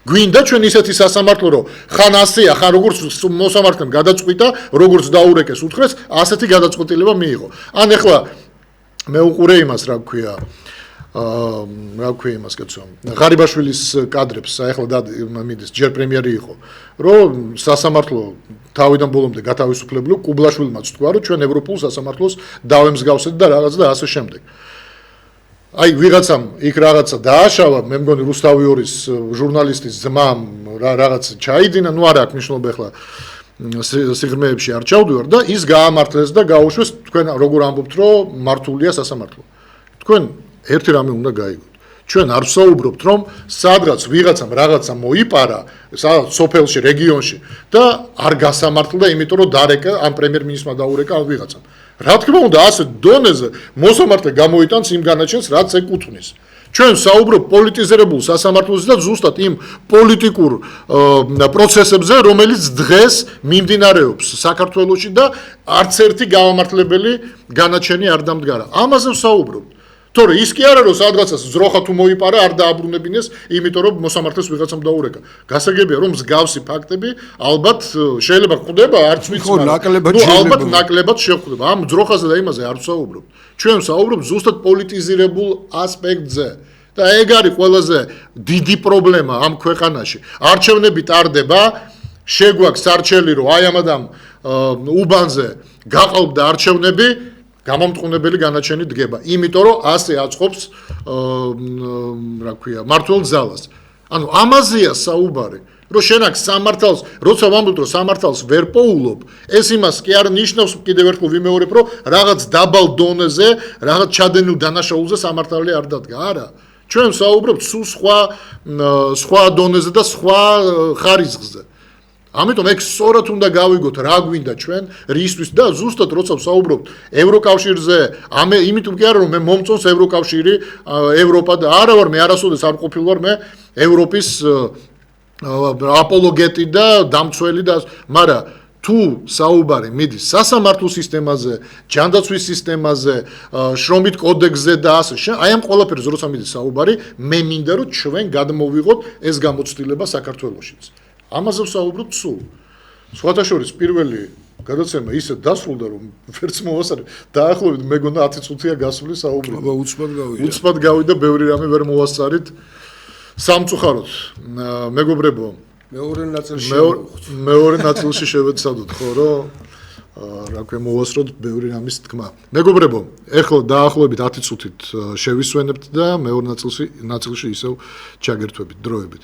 გვინდა ჩვენ ისეთი სასამართლო რომ ხან ასეა, ხან როგორც მოსამართლემ გადაწყვიტა, როგორც დაურეკეს უთხრეს, ასეთი გადაწყვეტილება მიიღო. ან ეხლა მე უყურე იმას, რა ქვია, რა ქვია იმას კაცო, ღარიბაშვილის კადრებს, ეხლა და მიდის ჯერ პრემიერი იყო, რომ სასამართლო თავიდან ბოლომდე გათავისუფლებლო კუბლაშვილმაც თქვა, რომ ჩვენ ევროპულ სასამართლოს დავემსგავსეთ და რაღაც და ასე შემდეგ. აი ვიღაცამ იქ რაღაცა დააშავა, მე მგონი რუსთავიორის ჟურნალისტის ძმამ რაღაც ჩაიდინა, ნუ არა აქვს მნიშვნელობა ეხლა სიღრმეებში არ ჩავდივარ და ის გაამართლეს და გაუშვეს, თქვენ როგორ ამბობთ, რომ მართულია სასამართლო. თქვენ ერთი რამე უნდა გაიგოთ. ჩვენ არ ვსაუბრობთ, რომ სადღაც ვიღაცამ რაღაცა მოიპარა, სადღაც სოფელში, რეგიონში და არ გასამართლდა, იმიტომ რომ დარეკა ამ პრემიერ-მინისტრმა დაურეკა ამ ვიღაცამ. რა თქმა უნდა, ასე დონეზე მოსამართლე გამოიტანს იმ განაჩენს, რაც ეკუთვნის. ჩვენ საუბრობ პოლიტიზირებულ სასამართლოზე და ზუსტად იმ პოლიტიკურ პროცესებზე, რომელიც დღეს მიმდინარეობს საქართველოში და არც ერთი გამართლებელი განაჩენი არ დამდგარა. ამაზე ვსაუბრობ. თორე ის კი არა რომ სადღაცას ძროხა თუ მოიპარა არ დააბრუნებინეს, იმიტომ რომ მოსამართლეს ვიღაცამ დაურეკა. გასაგებია რომ მსგავსი ფაქტები ალბათ შეიძლება ხვდება, არც ვიცი, ალბათ ნაკლებად შეხვდება. ამ ძროხაზე და იმაზე არ ვსაუბრობ. ჩვენ ვსაუბრობ ზუსტად პოლიტიზირებულ ასპექტზე. და ეგ არის ყველაზე დიდი პრობლემა ამ ქვეყანაში. არჩევნები ტარდება, შეგვაქვს არჩელი რომ აი ამ ამ უბანზე გაყალბდა არჩევნები, გამომტყუნებელი განაჩენი დგება, იმიტომ რომ ასე აწყობს რა ქვია, მართლ ძალას. ანუ ამაზეა საუბარი, რომ შენ აქ სამართალს, როცა ვამბობ, რომ სამართალს ვერ პოულობ, ეს იმას კი არ ნიშნავს, კიდევ ერთხელ ვიმეორებ, რომ რაღაც დაბალ დონეზე, რაღაც ჩადენილ დანაშაულზე სამართალი არ დადგა, არა. ჩვენ საუბრობთ სულ სხვა დონეზე და სხვა ხარისხზე. ამიტომ ეგ სწორად უნდა გავიგოთ რა გვინდა ჩვენ რისთვის და ზუსტად როცა ვსაუბრობთ ევროკავშირზე, იმიტომ კი არა რომ მე მომწონს ევროკავშირი, ევროპა და არა ვარ მე არასოდეს არ ყოფილვარ მე ევროპის აპოლოგეტი და დამცველი და მაგრამ თუ საუბარი მიდის სასამართლო სისტემაზე, ჯანდაცვის სისტემაზე, შრომით კოდექსზე და ასე, აი ამ ყველაფერზე როცა მიდის საუბარი, მე მინდა რომ ჩვენ გადმოვიღოთ ეს გამოცდილება საქართველოშიც. ამაზე ვსაუბრობთ სულ. სხვათა შორის პირველი გადაცემა ისე დასრულდა რომ ვერც მოვასწარე დაახლოებით მეგონა 10 წუთია გასული საუბარი. აბა უცბად გავიდა. უცბად გავიდა, ბევრი რამე ვერ მოვასწარით. სამწუხაროდ, მეგობრებო, მეორე ნაწილში შევეცადოთ, ხო, რომ რა ქვია მოვასწროთ ბევრი რამის თქმა. მეგობრებო, ეხლა დაახლოებით 10 წუთით შევისვენებთ და მეორე ნაწილში ისევ ჩაგერთვებით დროებით.